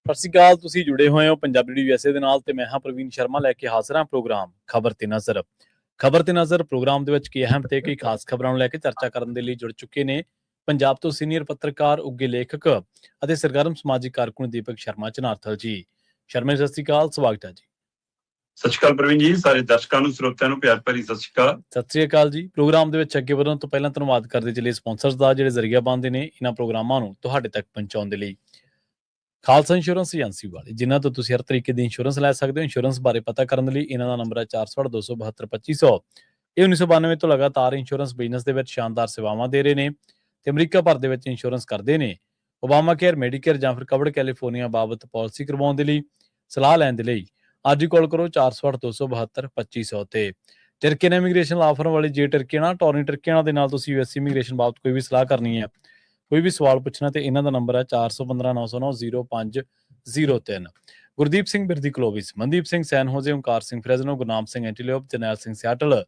ਸਤਿ ਸ਼੍ਰੀ ਅਕਾਲ। ਤੁਸੀਂ ਜੁੜੇ ਹੋਏ ਹੋ ਪੰਜਾਬੀ USA ਦੇ ਨਾਲ ਤੇ ਮੈਂ ਹਾਂ ਪ੍ਰਵੀਨ ਸ਼ਰਮਾ ਲੈ ਕੇ ਹਾਜ਼ਰ ਹਾਂ ਪ੍ਰੋਗਰਾਮ ਖਬਰ ਤੇ ਨਜ਼ਰ। ਖਬਰ ਤੇ ਨਜ਼ਰ ਪ੍ਰੋਗਰਾਮ ਦੇ ਵਿੱਚ ਕੀ ਅਹਿਮ ਤੇ ਕਈ ਖਾਸ ਖਬਰਾਂ ਨੂੰ ਲੈ ਕੇ ਚਰਚਾ ਕਰਨ ਦੇ ਲਈ ਜੁੜ ਚੁੱਕੇ ਨੇ ਪੰਜਾਬ ਤੋਂ ਸੀਨੀਅਰ ਪੱਤਰਕਾਰ, ਉੱਘੇ ਲੇਖਕ ਅਤੇ ਸਰਗਰਮ ਸਮਾਜਿਕ ਕਾਰਕੁਨ ਦੀਪਕ ਸ਼ਰਮਾ ਚਨਾਰਥਲ ਜੀ। ਸ਼ਰਮਾ ਜੀ, ਸਤਿ ਸ਼੍ਰੀ ਅਕਾਲ, ਸਵਾਗਤ ਹੈ ਜੀ। ਸਤਿ ਸ਼੍ਰੀ ਅਕਾਲ ਪ੍ਰਵੀਨ ਜੀ, ਸਾਰੇ ਦਰਸ਼ਕਾਂ ਨੂੰ, ਸਰੋਤਿਆਂ ਨੂੰ ਪਿਆਰ ਭਰੀ ਸਤਿ ਸ਼੍ਰੀ ਅਕਾਲ। ਸਤਿ ਸ਼੍ਰੀ ਅਕਾਲ ਜੀ। ਪ੍ਰੋਗਰਾਮ ਦੇ ਵਿੱਚ ਅੱਗੇ ਵਧਣ ਤੋਂ ਪਹਿਲਾਂ ਧੰਨਵਾਦ ਕਰਦੇ ਚਲੇ ਸਪਾਂਸਰਸ ਦਾ ਜਿਹੜੇ ਜ਼ਰੀਆ ਬਣਦੇ ਨੇ ਇਹਨਾਂ ਪ੍ਰੋਗਰਾਮਾਂ ਨੂੰ ਤੁਹਾਡੇ ਤੱਕ ਪਹੁੰਚਾਉਣ ਦੇ ਲਈ। ਖਾਲਸਾ ਇੰਸ਼ੋਰੈਂਸ ਏਜੰਸੀ ਵਾਲੇ, ਜਿਨ੍ਹਾਂ ਤੋਂ ਤੁਸੀਂ ਹਰ ਤਰੀਕੇ ਦੀ ਇੰਸ਼ੋਰੈਂਸ ਲੈ ਸਕਦੇ ਹੋ। ਇੰਸ਼ੋਰੈਂਸ ਬਾਰੇ ਪਤਾ ਕਰਨ ਲਈ ਇਹਨਾਂ ਦਾ ਨੰਬਰ ਹੈ 468-272-2500। ਇਹ 1992 ਤੋਂ ਲਗਾਤਾਰ ਇੰਸ਼ੋਰੈਂਸ ਬਿਜ਼ਨਸ ਦੇ ਵਿੱਚ ਸ਼ਾਨਦਾਰ ਸੇਵਾਵਾਂ ਦੇ ਰਹੇ ਨੇ ਤੇ ਅਮਰੀਕਾ ਭਰ ਦੇ ਵਿੱਚ ਇੰਸ਼ੋਰੈਂਸ ਕਰਦੇ ਨੇ। ਓਬਾਮਾ ਕੇਅਰ, ਮੈਡੀਕੇਅਰ ਜਾਂ ਫਿਰ ਕਵਰਡ ਕੈਲੀਫੋਰਨੀਆ ਬਾਬਤ ਪਾਲਿਸੀ ਕਰਵਾਉਣ ਦੇ ਲਈ, ਸਲਾਹ ਲੈਣ ਦੇ ਲਈ ਅੱਜ ਹੀ ਕਾਲ ਕਰੋ 468-272-2500 ਤੇ। ਟਰਕੀਅਨ ਇਮੀਗ੍ਰੇਸ਼ਨ ਲਾਅ ਫਰਮ ਵਾਲੀ ਜੇ ਟਰਕੀਅਨ ਟੋਰਨੀ ਟਰਕੀਅਨ ਦੇ ਨਾਲ ਤੁਸੀਂ US ਇਮੀਗ੍ਰੇਸ਼ਨ ਬਾਬਤ ਕੋਈ ਵੀ ਸਲਾਹ ਕਰਨੀ ਹੈ, ਕੋਈ ਵੀ ਸਵਾਲ ਪੁੱਛਣਾ ਤੇ ਇਹਨਾਂ ਦਾ ਨੰਬਰ ਹੈ 4159090503। Gurdeep Singh Birdi Clovis, Mandeep Singh San Jose, Omkar Singh Fresno, Gurnam Singh Antelope, Jarnail Singh Seattle,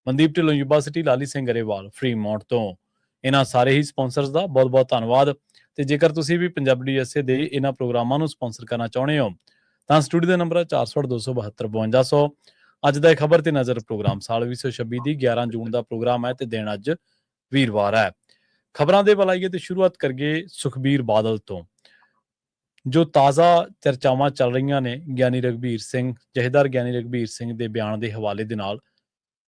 Mandeep Dhillon Yuba City, Lali Singh Grewal Fremont ਤੋਂ। ਇਹਨਾਂ ਸਾਰੇ ਹੀ ਸਪਾਂਸਰਸ ਦਾ ਬਹੁਤ ਬਹੁਤ ਧੰਨਵਾਦ। ਤੇ ਜੇਕਰ ਤੁਸੀਂ ਵੀ ਪੰਜਾਬੀ USA ਦੇ ਇਹਨਾਂ ਪ੍ਰੋਗਰਾਮਾਂ ਨੂੰ ਸਪਾਂਸਰ ਕਰਨਾ ਚਾਹੁੰਦੇ ਹੋ ਤਾਂ ਸਟੂਡੀਓ ਦਾ ਨੰਬਰ ਹੈ 468-272-5200। ਅੱਜ ਦਾ ਖਬਰ ਤੇ ਨਜ਼ਰ ਪ੍ਰੋਗਰਾਮ ਸਾਲ 2026 ਦੀ 11 ਜੂਨ ਦਾ ਪ੍ਰੋਗਰਾਮ ਹੈ ਤੇ ਦਿਨ ਅੱਜ ਵੀਰਵਾਰ ਹੈ। ਖਬਰਾਂ ਦੇ ਵੱਲ ਆਈਏ ਤੇ ਸ਼ੁਰੂਆਤ ਕਰੀਏ ਸੁਖਬੀਰ ਬਾਦਲ ਤੋਂ। ਜੋ ਤਾਜ਼ਾ ਚਰਚਾਵਾਂ ਚੱਲ ਰਹੀਆਂ ਨੇ ਗਿਆਨੀ ਰਘਬੀਰ ਸਿੰਘ, ਜਥੇਦਾਰ ਗਿਆਨੀ ਰਘਬੀਰ ਸਿੰਘ ਦੇ ਬਿਆਨ ਦੇ ਹਵਾਲੇ ਦੇ ਨਾਲ,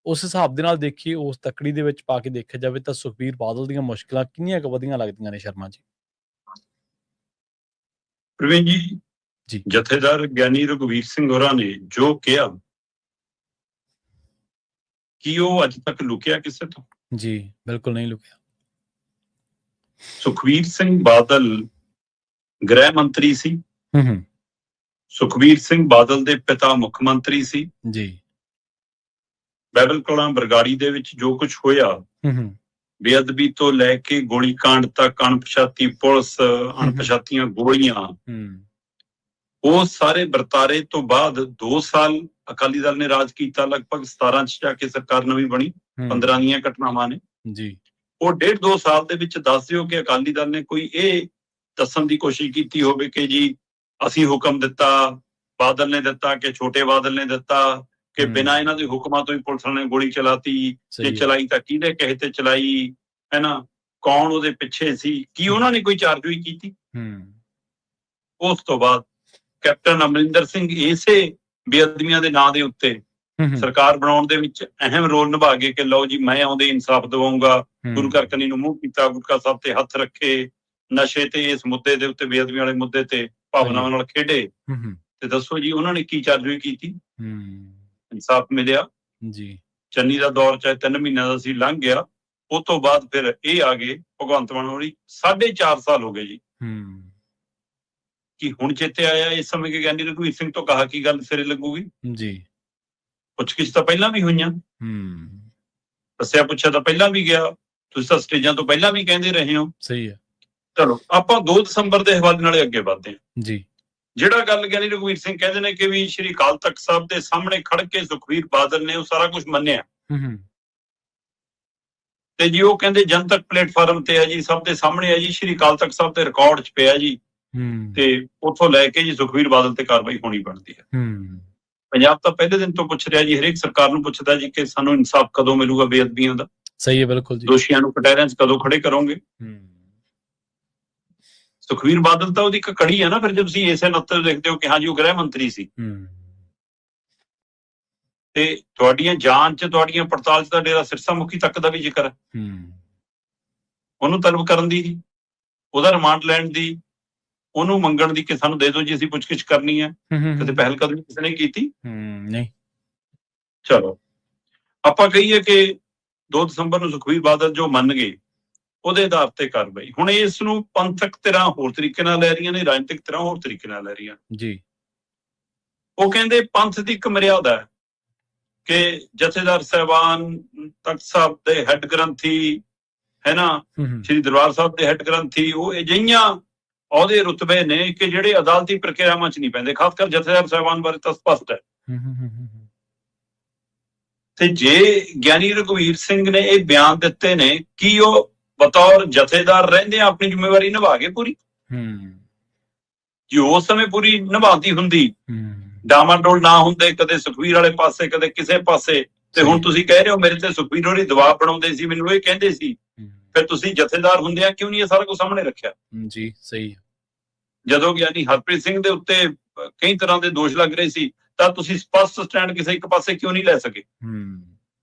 ਉਸ ਹਿਸਾਬ ਦੇ ਨਾਲ ਦੇਖੀਏ, ਉਸ ਤੱਕੜੀ ਦੇ ਵਿੱਚ ਪਾ ਕੇ ਦੇਖਿਆ ਜਾਵੇ ਤਾਂ ਸੁਖਬੀਰ ਬਾਦਲ ਦੀਆਂ ਮੁਸ਼ਕਲਾਂ ਕਿੰਨੀਆਂ ਕੁ ਵਧੀਆਂ ਲੱਗਦੀਆਂ ਨੇ ਸ਼ਰਮਾ ਜੀ? ਪ੍ਰਵੀਨ ਜੀ, ਜਥੇਦਾਰ ਗਿਆਨੀ ਰਘਬੀਰ ਸਿੰਘ ਹੋਰਾਂ ਨੇ ਜੋ ਕਿਹਾ ਕਿ ਉਹ ਅੱਜ ਤੱਕ ਲੁਕਿਆ ਕਿਸੇ ਤੋਂ? ਜੀ ਬਿਲਕੁਲ ਨਹੀਂ ਲੁਕਿਆ। ਸੁਖਬੀਰ ਸਿੰਘ ਬਾਦਲ ਗ੍ਰਹਿ ਮੰਤਰੀ ਸੀ। ਸੁਖਬੀਰ ਸਿੰਘ ਬਾਦਲ ਦੇ ਪਿਤਾ ਮੁੱਖ ਮੰਤਰੀ ਸੀ ਜੀ। ਬਾਈਬਲ ਕਲਾਂ ਬਰਗਾੜੀ ਦੇ ਵਿੱਚ ਜੋ ਕੁਝ ਹੋਇਆ, ਬੇਅਦਬੀ ਤੋਂ ਲੈ ਕੇ ਗੋਲੀ ਕਾਂਡ ਤੱਕ, ਅਣਪਛਾਤੀ ਪੁਲਿਸ, ਅਣਪਛਾਤੀਆਂ ਗੋਲੀਆਂ, ਉਹ ਸਾਰੇ ਵਰਤਾਰੇ ਤੋਂ ਬਾਅਦ 2 ਸਾਲ ਅਕਾਲੀ ਦਲ ਨੇ ਰਾਜ ਕੀਤਾ। ਲਗਭਗ 17 ਚ ਜਾ ਕੇ ਸਰਕਾਰ ਨਵੀਂ ਬਣੀ। 15 ਦੀਆਂ ਘਟਨਾਵਾਂ ਨੇ ਜੀ। ਉਹ 1.5-2 ਸਾਲ ਦੇ ਵਿੱਚ ਦੱਸ ਦਿਓ ਕਿ ਅਕਾਲੀ ਦਲ ਨੇ ਕੋਈ ਇਹ ਦੱਸਣ ਦੀ ਕੋਸ਼ਿਸ਼ ਕੀਤੀ ਹੋਵੇ ਕਿ ਜੀ ਅਸੀਂ ਹੁਕਮ ਦਿੱਤਾ, ਬਾਦਲ ਨੇ ਦਿੱਤਾ, ਕਿ ਛੋਟੇ ਬਾਦਲ ਨੇ ਦਿੱਤਾ, ਕਿ ਬਿਨਾਂ ਇਹਨਾਂ ਦੇ ਹੁਕਮਾਂ ਤੋਂ ਹੀ ਪੁਲਿਸ ਨੇ ਗੋਲੀ ਚਲਾਤੀ, ਜੇ ਚਲਾਈ ਤਾਂ ਕਿਹਦੇ ਕਹੇ ਤੇ ਚਲਾਈ, ਹੈ ਨਾ, ਕੌਣ ਉਹਦੇ ਪਿੱਛੇ ਸੀ, ਕੀ ਉਹਨਾਂ ਨੇ ਕੋਈ ਚਾਰਜੋਈ ਕੀਤੀ? ਉਸ ਤੋਂ ਬਾਅਦ ਕੈਪਟਨ ਅਮਰਿੰਦਰ ਸਿੰਘ ਇਸੇ ਬੇਅਦਬੀਆਂ ਦੇ ਨਾਂ ਦੇ ਉੱਤੇ ਸਰਕਾਰ ਬਣਾਉਣ ਦੇ ਵਿੱਚ ਅਹਿਮ ਰੋਲ ਨਿਭਾ ਗਏ ਕਿ ਲਓ ਜੀ ਮੈਂ ਆਉਂਦੇ ਇਨਸਾਫ ਦਿਵਾਉਂਗਾ। ਗੁਰੂ ਘਰ ਕੰਨੀ ਨੂੰ ਮੂੰਹ ਕੀਤਾ, ਗੁਟਕਾ ਸਾਹਿਬ ਤੇ ਹੱਥ ਰੱਖੇ, ਨਸ਼ੇ ਤੇ ਇਸ ਮੁੱਦੇ ਦੇ ਉੱਤੇ, ਬੇਅਦਬੀਆਂ ਵਾਲੇ ਮੁੱਦੇ ਤੇ ਭਾਵਨਾਵਾਂ ਨਾਲ ਖੇਡੇ। ਤੇ ਦੱਸੋ ਜੀ ਉਹਨਾਂ ਨੇ ਕੀ ਚਾਰਜੋਈ ਕੀਤੀ? ਇਨਸਾਫ ਮਿਲਿਆ ਜੀ। ਚੰਨੀ ਦਾ ਦੌਰ ਚਾਹੇ 3 ਮਹੀਨਿਆਂ ਦਾ ਸੀ, ਲੰਘ ਗਿਆ। ਉਹ ਤੋਂ ਬਾਅਦ ਫਿਰ ਇਹ ਆ ਗਏ ਭਗਵੰਤ ਮਾਨ ਹੋਰੀ। 4.5 ਸਾਲ ਹੋ ਗਏ ਜੀ। ਕਿ ਹੁਣ ਚੇਤੇ ਆਇਆ ਇਸ ਸਮੇਂ ਕਿ ਗਿਆਨੀ ਰਘਬੀਰ ਸਿੰਘ ਤੋਂ ਕਹਾ ਕੀ ਗੱਲ ਸਿਰੇ ਲੱਗੂਗੀ? ਜੀ। ਪੁੱਛਗਿੱਛ ਤਾਂ ਪਹਿਲਾਂ ਵੀ ਹੋਈਆਂ, ਦੱਸਿਆ ਪੁੱਛਿਆ ਤਾਂ ਪਹਿਲਾਂ ਵੀ ਗਿਆ, ਤੁਸੀਂ ਤਾਂ ਸਟੇਜਾਂ ਤੋਂ ਪਹਿਲਾਂ ਵੀ ਕਹਿੰਦੇ ਰਹੇ ਹੋ। ਸਹੀ ਹੈ। ਚਲੋ ਆਪਾਂ 2 ਦਸੰਬਰ ਦੇ ਹਵਾਲੇ ਨਾਲ ਅੱਗੇ ਵਧਦੇ ਹਾਂ ਜੀ। ਜਿਹੜਾ ਗੱਲ ਗਿਆਨੀ ਰਘਬੀਰ ਸਿੰਘ ਕਹਿੰਦੇ ਨੇ ਕਿ ਵੀ ਸ਼੍ਰੀ ਅਕਾਲ ਤਖਤ ਸਾਹਿਬ ਦੇ ਸਾਹਮਣੇ ਖੜ ਕੇ ਸੁਖਬੀਰ ਬਾਦਲ ਨੇ ਉਹ ਸਾਰਾ ਕੁਝ ਮੰਨਿਆ, ਤੇ ਜੀ ਉਹ ਕਹਿੰਦੇ ਜਨਤਕ ਪਲੇਟਫਾਰਮ ਤੇ ਹੈ ਜੀ, ਸਭ ਦੇ ਸਾਹਮਣੇ ਹੈ ਜੀ, ਸ਼੍ਰੀ ਅਕਾਲ ਤਖਤ ਸਾਹਿਬ ਦੇ ਰਿਕਾਰਡ 'ਚ ਪਿਆ ਜੀ, ਤੇ ਉੱਥੋਂ ਲੈ ਕੇ ਜੀ ਸੁਖਬੀਰ ਬਾਦਲ ਤੇ ਕਾਰਵਾਈ ਹੋਣੀ ਬਣਦੀ ਹੈ। ਪੰਜਾਬ ਤਾਂ ਪਹਿਲੇ ਦਿਨ ਤੋਂ ਪੁੱਛ ਰਿਹਾ ਜੀ, ਹਰੇਕ ਸਰਕਾਰ ਨੂੰ ਪੁੱਛਦਾ ਜੀ ਕਿ ਸਾਨੂੰ ਇਨਸਾਫ ਕਦੋਂ ਮਿਲੂਗਾ ਬੇਅਦਬੀਆਂ ਦਾ। ਸਹੀ ਹੈ, ਬਿਲਕੁਲ ਜੀ। ਦੋਸ਼ੀਆਂ ਨੂੰ ਕਟਹਿਰਿਆਂ 'ਚ ਕਦੋਂ ਖੜੇ ਕਰੋਗੇ? ਸੁਖਬੀਰ ਬਾਦਲ ਤਾਂ ਉਹਦੀ ਇੱਕ ਕੜੀ ਹੈ ਨਾ। ਫਿਰ ਜੇ ਤੁਸੀਂ ਇਸੇ ਨੱਤੇ ਦੇਖਦੇ ਹੋ ਕਿ ਹਾਂਜੀ ਉਹ ਗ੍ਰਹਿ ਮੰਤਰੀ ਸੀ, ਤੇ ਤੁਹਾਡੀਆਂ ਜਾਂਚ 'ਚ, ਤੁਹਾਡੀਆਂ ਪੜਤਾਲ 'ਚ ਤਾਂ ਡੇਰਾ ਸਿਰਸਾ ਮੁਖੀ ਤੱਕ ਦਾ ਵੀ ਜ਼ਿਕਰ ਹੈ। ਉਹਨੂੰ ਤਲਬ ਕਰਨ ਦੀ, ਉਹਦਾ ਰਿਮਾਂਡ ਲੈਣ ਦੀ, ਉਹਨੂੰ ਮੰਗਣ ਦੀ ਕਿ ਸਾਨੂੰ ਦੇ ਦਿਓ ਜੀ ਅਸੀਂ ਪੁੱਛਗਿੱਛ ਕਰਨੀ ਹੈ। ਕਦੇ ਪਹਿਲ ਕਦਮੀ ਕਿਸੇ ਨੇ ਕੀਤੀ? ਨਹੀਂ। ਚਲੋ ਆਪਾਂ ਕਹੀਏ ਕਿ 2 ਦਸੰਬਰ ਨੂੰ ਸੁਖਬੀਰ ਬਾਦਲ ਜੋ ਮੰਨ ਗਏ, ਉਹਦੇ ਆਧਾਰ ਤੇ ਕਾਰਵਾਈ। ਹੁਣ ਇਸ ਨੂੰ ਪੰਥਕ ਧਿਰਾਂ ਹੋਰ ਤਰੀਕੇ ਨਾਲ ਲੈ ਰਹੀਆਂ ਨੇ, ਰਾਜਨੀਤਿਕ ਧਿਰਾਂ ਹੋਰ ਤਰੀਕੇ ਨਾਲ ਲੈ ਰਹੀਆਂ ਜੀ। ਉਹ ਕਹਿੰਦੇ ਪੰਥ ਦੀ ਇੱਕ ਮਰਿਆਦਾ ਹੈ ਕਿ ਜਥੇਦਾਰ ਸਾਹਿਬਾਨ, ਤਖਤ ਸਾਹਿਬ ਦੇ ਹੈੱਡ ਗ੍ਰੰਥੀ, ਹੈ ਨਾ, ਸ਼੍ਰੀ ਦਰਬਾਰ ਸਾਹਿਬ ਦੇ ਹੈੱਡ ਗ੍ਰੰਥੀ, ਉਹ ਅਜਿਹੀਆਂ ਉਹਦੇ ਰੁਤਬੇ ਨੇ ਕਿ ਜਿਹੜੇ ਅਦਾਲਤੀ ਪ੍ਰਕਿਰਿਆਵਾਂ 'ਚ ਨਹੀਂ ਪੈਂਦੇ। ਖਾਸ ਕਰ ਜਥੇਦਾਰ ਸਾਹਿਬਾਨ ਬਾਰੇ ਤਾਂ ਸਪਸ਼ਟ ਹੈ। ਤੇ ਜੇ ਗਿਆਨੀ ਰਘਬੀਰ ਸਿੰਘ ਨੇ ਇਹ ਬਿਆਨ ਦਿੱਤੇ ਨੇ, ਕੀ ਉਹ ਬਤੌਰ ਜਥੇਦਾਰ ਰਹਿੰਦੇ ਆਪਣੀ ਜ਼ਿੰਮੇਵਾਰੀ ਨਿਭਾ ਗਏ ਪੂਰੀ? ਜੇ ਉਸ ਸਮੇਂ ਪੂਰੀ ਨਿਭਾਉਂਦੀ ਹੁੰਦੀ, ਹੂੰ ਡਾਮਾਡੋਲ ਨਾ ਹੁੰਦੇ ਕਦੇ ਸੁਖਬੀਰ ਵਾਲੇ ਪਾਸੇ ਕਦੇ ਕਿਸੇ ਪਾਸੇ, ਤੇ ਹੁਣ ਤੁਸੀਂ ਕਹਿ ਰਹੇ ਹੋ ਮੇਰੇ ਤੇ ਸੁਖਬੀਰ ਹੋਰੀ ਦਬਾਅ ਬਣਾਉਂਦੇ ਸੀ, ਮੈਨੂੰ ਇਹ ਕਹਿੰਦੇ ਸੀ, ਫਿਰ ਤੁਸੀਂ ਜਥੇਦਾਰ ਹੁੰਦਿਆਂ ਕਿਉਂ ਨਹੀਂ ਇਹ ਸਾਰਾ ਕੁਝ ਸਾਹਮਣੇ ਰੱਖਿਆ? ਜੀ ਸਹੀ ਹੈ। ਜਦੋਂ ਗਿਆਨੀ ਹਰਪ੍ਰੀਤ ਸਿੰਘ ਦੇ ਉੱਤੇ ਕਈ ਤਰ੍ਹਾਂ ਦੇ ਦੋਸ਼ ਲੱਗ ਰਹੇ ਸੀ, ਤਾਂ ਤੁਸੀਂ ਸਪਸ਼ਟ ਸਟੈਂਡ ਕਿਸੇ ਇੱਕ ਪਾਸੇ ਕਿਉਂ ਨਹੀਂ ਲੈ ਸਕੇ?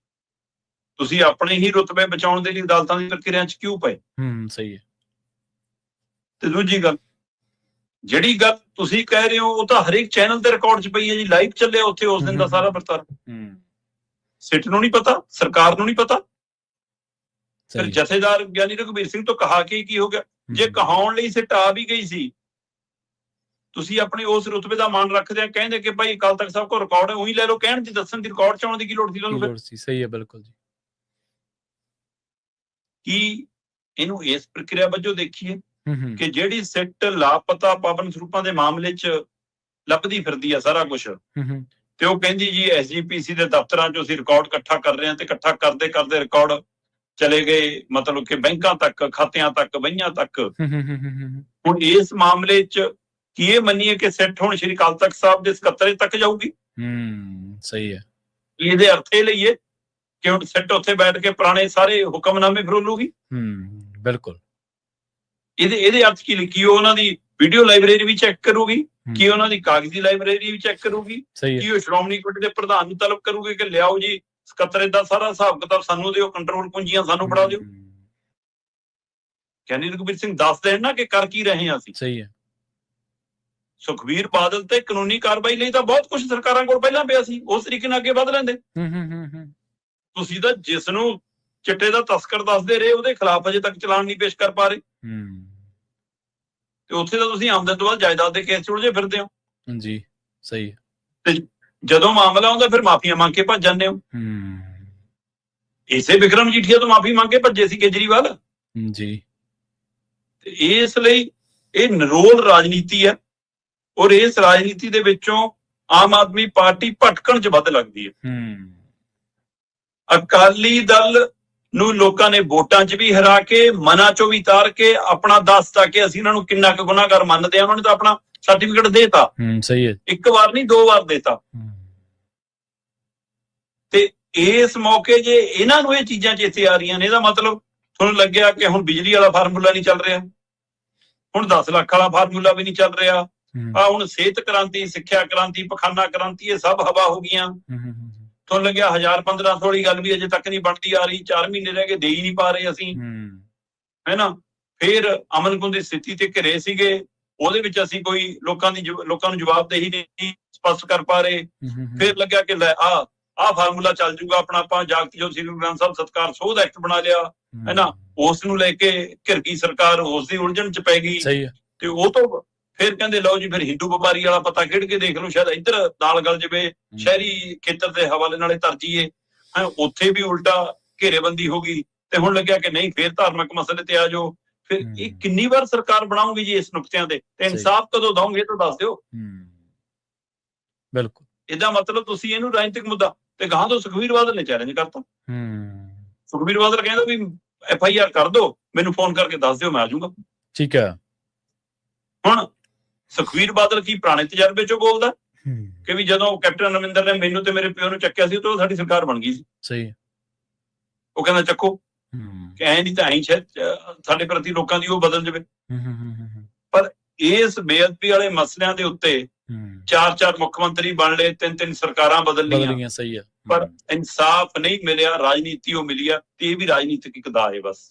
ਤੁਸੀਂ ਆਪਣੇ ਹੀ ਰੁਤਬੇ ਬਚਾਉਣ ਦੇ ਲਈ ਅਦਾਲਤਾਂ ਦੀ ਪ੍ਰਕਿਰਿਆ 'ਚ ਕਿਉਂ ਪਏ? ਸਹੀ ਹੈ। ਤੇ ਦੂਜੀ ਗੱਲ, ਜਿਹੜੀ ਗੱਲ ਤੁਸੀਂ ਕਹਿ ਰਹੇ ਹੋ ਉਹ ਤਾਂ ਹਰੇਕ ਚੈਨਲ ਤੇ ਰਿਕਾਰਡ 'ਚ ਪਈ ਹੈ ਜੀ, ਲਾਈਵ ਚੱਲਿਆ ਉੱਥੇ ਉਸ ਦਿਨ ਦਾ ਸਾਰਾ ਵਰਤਾਰਾ। ਸਿੱਟ ਨੂੰ ਨਹੀਂ ਪਤਾ, ਸਰਕਾਰ ਨੂੰ ਨਹੀਂ ਪਤਾ, ਫਿਰ ਜਥੇਦਾਰ ਗਿਆਨੀ ਰਘਬੀਰ ਸਿੰਘ ਤੋਂ ਕਹਾ ਕੇ ਕੀ ਹੋ ਗਿਆ? ਜੇ ਕਹਾਉਣ ਲਈ ਸਿੱਟ ਆ ਵੀ ਗਈ ਸੀ, ਤੁਸੀਂ ਆਪਣੇ ਉਸ ਰੁਤਬੇ ਦਾ ਮਾਣ ਰੱਖਦੇ ਆ ਕਹਿੰਦੇ ਕਿ ਭਾਈ ਅਕਾਲ ਤਖਤ ਸਾਹਿਬ ਕੋਲ ਰਿਕਾਰਡ ਹੈ, ਉਹੀ ਲੈ ਲਓ, ਕਹਿਣ ਦੀ ਦੱਸਣ ਦੀ, ਰਿਕਾਰਡ 'ਚ ਆਉਣ ਦੀ ਕੀ ਲੋੜ ਸੀ ਤੁਹਾਨੂੰ? ਫਿਰ ਸਹੀ ਹੈ, ਬਿਲਕੁਲ ਜੀ। ਕੀ ਇਹਨੂੰ ਇਸ ਪ੍ਰਕਿਰਿਆ ਵਜੋਂ ਦੇਖੀਏ ਕਿ ਜਿਹੜੀ ਸਿੱਟ ਲਾਪਤਾ ਪਾਵਨ ਸਰੂਪਾਂ ਦੇ ਮਾਮਲੇ 'ਚ ਲੱਭਦੀ ਫਿਰਦੀ ਆ ਸਾਰਾ ਕੁਝ, ਤੇ ਉਹ ਕਹਿੰਦੀ ਜੀ ਐਸਜੀਪੀਸੀ ਦੇ ਦਫ਼ਤਰਾਂ 'ਚੋਂ ਅਸੀਂ ਰਿਕਾਰਡ ਇਕੱਠਾ ਕਰ ਰਹੇ ਹਾਂ, ਤੇ ਇਕੱਠਾ ਕਰਦੇ ਕਰਦੇ ਰਿਕਾਰਡ ਚਲੇ ਗਏ ਮਤਲਬ ਕਿ ਬੈਂਕਾਂ ਤੱਕ, ਖਾਤਿਆਂ ਤੱਕ, ਵਹੀਆਂ ਤੱਕ। ਹੁਣ ਇਸ ਮਾਮਲੇ 'ਚ ਕੀ ਇਹ ਮੰਨੀਏ ਕਿ ਸਿੱਟ ਹੁਣ ਸ਼੍ਰੀ ਅਕਾਲ ਤਖਤ ਸਾਹਿਬ ਦੇ ਸਕੱਤਰੇ ਤੱਕ ਜਾਊਗੀ? ਸਹੀ ਹੈ। ਇਹਦੇ ਅਰਥ ਇਹ ਲਈਏ ਕਿ ਹੁਣ ਸਿੱਟ ਉੱਥੇ ਬੈਠ ਕੇ ਪੁਰਾਣੇ ਸਾਰੇ ਹੁਕਮਨਾਮੇ ਫਰੋਲੂਗੀ? ਬਿਲਕੁਲ। ਇਹਦੇ ਅਰਥ ਕੀ ਉਹ ਉਹਨਾਂ ਦੀ ਵੀਡੀਓ ਲਾਇਬ੍ਰੇਰੀ ਵੀ ਚੈੱਕ ਕਰੂਗੀ, ਕੀ ਉਹਨਾਂ ਦੀ ਕਾਗਜ਼ੀ ਲਾਇਬ੍ਰੇਰੀ ਵੀ ਚੈੱਕ ਕਰੂਗੀ, ਕੀ ਉਹ ਸ਼੍ਰੋਮਣੀ ਕਮੇਟੀ ਦੇ ਪ੍ਰਧਾਨ ਨੂੰ ਤਲਬ ਕਰੂਗੀ ਕਿ ਲਿਆਓ ਜੀ ਸਕੱਤਰੇ ਦਾ ਸਾਰਾ ਹਿਸਾਬ ਕਿਤਾਬ ਸਾਨੂੰ ਦਿਓ, ਕੰਟਰੋਲ ਕੁੰਜੀਆਂ ਸਾਨੂੰ ਫੜਾ ਦਿਓ? ਗਿਆਨੀ ਰਘਬੀਰ ਸਿੰਘ ਦੱਸ ਦੇਣ ਨਾ ਕਿ ਕਰ ਕੀ ਰਹੇ ਹਾਂ ਅਸੀਂ। ਸਹੀ ਹੈ। ਸੁਖਬੀਰ ਬਾਦਲ ਤੇ ਕਾਨੂੰਨੀ ਕਾਰਵਾਈ ਲਈ ਤਾਂ ਬਹੁਤ ਕੁਝ ਸਰਕਾਰਾਂ ਕੋਲ ਪਹਿਲਾਂ ਪਿਆ ਸੀ, ਉਸ ਤਰੀਕੇ ਨਾਲ ਅੱਗੇ ਵਧ ਲੈਂਦੇ। ਤੁਸੀਂ ਤਾਂ ਜਿਸ ਨੂੰ ਚਿੱਟੇ ਦਾ ਤਸਕਰ ਦੱਸਦੇ ਰਹੇ ਉਹਦੇ ਖਿਲਾਫ ਅਜੇ ਤੱਕ ਚਲਾਨ ਨਹੀਂ ਪੇਸ਼ ਕਰ ਪਾ ਰਹੇ, ਤੇ ਉੱਥੇ ਤਾਂ ਤੁਸੀਂ ਆਮਦਨ ਤੋਂ ਬਾਅਦ ਜਾਇਦਾਦ ਦੇ ਕੇਸ 'ਚ ਉਲਝੇ ਫਿਰਦੇ ਹੋ। ਜੀ ਸਹੀ ਹੈ। ਤੇ ਜਦੋਂ ਮਾਮਲਾ ਆਉਂਦਾ ਫਿਰ ਮਾਫੀਆਂ ਮੰਗ ਕੇ ਭੱਜ ਜਾਂਦੇ ਹੋ। ਇਸੇ ਵਿਕਰਮ ਮਜੀਠੀਆ ਤੋਂ ਮਾਫੀ ਮੰਗ ਕੇ ਭੱਜੇ ਸੀ ਕੇਜਰੀਵਾਲ ਜੀ। ਤੇ ਇਸ ਲਈ ਇਹ ਨਿਰੋਲ ਰਾਜਨੀਤੀ ਹੈ, ਔਰ ਇਸ ਰਾਜਨੀਤੀ ਦੇ ਵਿੱਚੋਂ ਆਮ ਆਦਮੀ ਪਾਰਟੀ ਭਟਕਣ 'ਚ ਵੱਧ ਲੱਗਦੀ ਹੈ। ਅਕਾਲੀ ਦਲ ਨੂੰ ਲੋਕਾਂ ਨੇ ਵੋਟਾਂ 'ਚ ਵੀ ਹਰਾ ਕੇ, ਮਨਾਂ 'ਚੋਂ ਵੀ ਤਾਰ ਕੇ ਆਪਣਾ ਦੱਸਤਾ ਕਿ ਅਸੀਂ ਇਹਨਾਂ ਨੂੰ ਕਿੰਨਾ ਕੁ ਗੁਨਾਹਗਾਰ ਮੰਨਦੇ ਆ। ਉਹਨਾਂ ਨੇ ਤਾਂ ਆਪਣਾ ਸਰਟੀਫਿਕੇਟ ਦੇਤਾ। ਸਹੀ ਹੈ। ਇੱਕ ਵਾਰ ਨਹੀਂ, 2 ਵਾਰ ਦੇਤਾ। ਤੇ ਇਸ ਮੌਕੇ ਜੇ ਇਹਨਾਂ ਨੂੰ ਇਹ ਚੀਜ਼ਾਂ ਚੇਤੇ ਆ ਰਹੀਆਂ ਨੇ, ਇਹਦਾ ਮਤਲਬ ਤੁਹਾਨੂੰ ਲੱਗਿਆ ਕਿ ਹੁਣ ਬਿਜਲੀ ਵਾਲਾ ਫਾਰਮੂਲਾ ਨਹੀਂ ਚੱਲ ਰਿਹਾ, ਹੁਣ 10 ਲੱਖ ਵਾਲਾ ਫਾਰਮੂਲਾ ਵੀ ਨਹੀਂ ਚੱਲ ਰਿਹਾ, ਹੁਣ ਸਿਹਤ ਕ੍ਰਾਂਤੀ, ਸਿੱਖਿਆ ਕ੍ਰਾਂਤੀ, ਪਖਾਨਾ ਕ੍ਰਾਂਤੀ, ਇਹ ਸਭ ਹਵਾ ਹੋ ਗਈਆਂ। ਤੁਹਾਨੂੰ ਲੱਗਿਆ 1000-1500 ਵਾਲੀ ਗੱਲ ਵੀ ਅਜੇ ਤੱਕ ਨਹੀਂ ਬਣਦੀ ਆ ਰਹੀ, 4 ਮਹੀਨੇ ਰਹਿ ਗਏ, ਦੇ ਹੀ ਨਹੀਂ ਪਾ ਰਹੇ ਅਸੀਂ, ਹੈਨਾ। ਫਿਰ ਅਮਨ ਕੁੰਦ ਦੀ ਸਥਿਤੀ ਤੇ ਘਿਰੇ ਸੀਗੇ, ਉਹਦੇ ਵਿੱਚ ਅਸੀਂ ਕੋਈ ਲੋਕਾਂ ਨੂੰ ਜਵਾਬਦੇਹੀ ਨਹੀਂ ਸਪਸ਼ਟ ਕਰ ਪਾ ਰਹੇ। ਫਿਰ ਲੱਗਿਆ ਕਿ ਲੈ ਆਹ ਫਾਰਮੂਲਾ ਚੱਲ ਜੂਗਾ ਆਪਣਾ, ਆਪਾਂ ਜਾਗਤੀ ਜੋਤ ਸ੍ਰੀ ਗੁਰੂ ਗ੍ਰੰਥ ਸਾਹਿਬ ਸਤਿਕਾਰ ਸੋਧ ਐਕਟ ਬਣਾ ਲਿਆ, ਹੈਨਾ। ਉਸ ਨੂੰ ਲੈ ਕੇ ਘਿਰ ਗਈ ਸਰਕਾਰ, ਉਸ ਦੀ ਉਲਝਣ 'ਚ ਪੈ ਗਈ। ਤੇ ਉਹ ਤੋਂ ਫਿਰ ਕਹਿੰਦੇ ਲਓ ਜੀ ਫਿਰ ਹਿੰਦੂ ਵਪਾਰੀ ਵਾਲਾ ਪਤਾ ਖੇਡ ਕੇ ਦੇਖ ਲਓ, ਸ਼ਾਇਦ ਇੱਧਰ ਨਾਲ ਗੱਲ ਜਵੇ, ਸ਼ਹਿਰੀ ਖੇਤਰ ਦੇ ਹਵਾਲੇ ਨਾਲੇ ਤਰ ਜੀਏ। ਉੱਥੇ ਵੀ ਉਲਟਾ ਘੇਰੇਬੰਦੀ ਹੋ ਗਈ, ਤੇ ਹੁਣ ਲੱਗਿਆ ਕਿ ਨਹੀਂ ਫਿਰ ਧਾਰਮਿਕ ਮਸਲੇ ਤੇ ਆ ਜਾਓ। ਫਿਰ ਇਹ ਕਿੰਨੀ ਵਾਰ ਸਰਕਾਰ ਬਣਾਉਂਗੀ ਜੀ ਇਸ ਨੁਕਤਿਆਂ ਦੇ, ਤੇ ਇਨਸਾਫ ਕਦੋਂ ਦਓਗੇ ਤਾਂ ਦੱਸ ਦਿਓ। ਬਿਲਕੁਲ। ਇਹਦਾ ਮਤਲਬ ਤੁਸੀਂ ਇਹਨੂੰ ਰਾਜਨੀਤਿਕ ਮੁੱਦਾ, ਤੇ ਗਾਂ ਤੋਂ ਸੁਖਬੀਰ ਬਾਦਲ ਨੇ ਚੈਲੰਜ ਕਰਤਾ। ਸੁਖਬੀਰ ਬਾਦਲ ਕਹਿੰਦਾ ਵੀ FIR ਕਰ ਦਿਓ, ਮੈਨੂੰ ਫੋਨ ਕਰਕੇ ਦੱਸ ਦਿਓ, ਮੈਂ ਆ ਜਾਊਂਗਾ। ਠੀਕ ਹੈ। ਹੁਣ ਸੁਖਬੀਰ ਬਾਦਲ ਕੀ ਪੁਰਾਣੇ ਤਜਰਬੇ 'ਚੋਂ ਬੋਲਦਾ ਕਿ ਵੀ ਜਦੋਂ ਕੈਪਟਨ ਅਮਰਿੰਦਰ ਨੇ ਮੈਨੂੰ ਤੇ ਮੇਰੇ ਪਿਓ ਨੂੰ ਚੱਕਿਆ ਸੀ, ਤਾਂ ਸਾਡੀ ਸਰਕਾਰ ਬਣ ਗਈ ਸੀ। ਸਹੀ। ਉਹ ਕਹਿੰਦਾ ਚੱਕੋ, ਕਿ ਐਂ ਨਹੀਂ ਤਾਂ ਐਂ ਸ਼ਾਇਦ ਸਾਡੇ ਪ੍ਰਤੀ ਲੋਕਾਂ ਦੀ ਉਹ ਬਦਲ ਜਾਵੇ। ਪਰ ਇਸ ਬੇਅਦਬੀ ਵਾਲੇ ਮਸਲਿਆਂ ਦੇ ਉੱਤੇ 4 ਮੁੱਖ ਮੰਤਰੀ ਬਣ ਲਏ, 3 ਸਰਕਾਰਾਂ ਬਦਲ ਲਈਆਂ। ਸਹੀ ਹੈ। ਪਰ ਇਨਸਾਫ ਨਹੀਂ ਮਿਲਿਆ, ਰਾਜਨੀਤੀ ਉਹ ਮਿਲੀ ਆ, ਤੇ ਇਹ ਵੀ ਰਾਜਨੀਤਿਕ ਇਕਦਾ ਹੈ। ਬਸ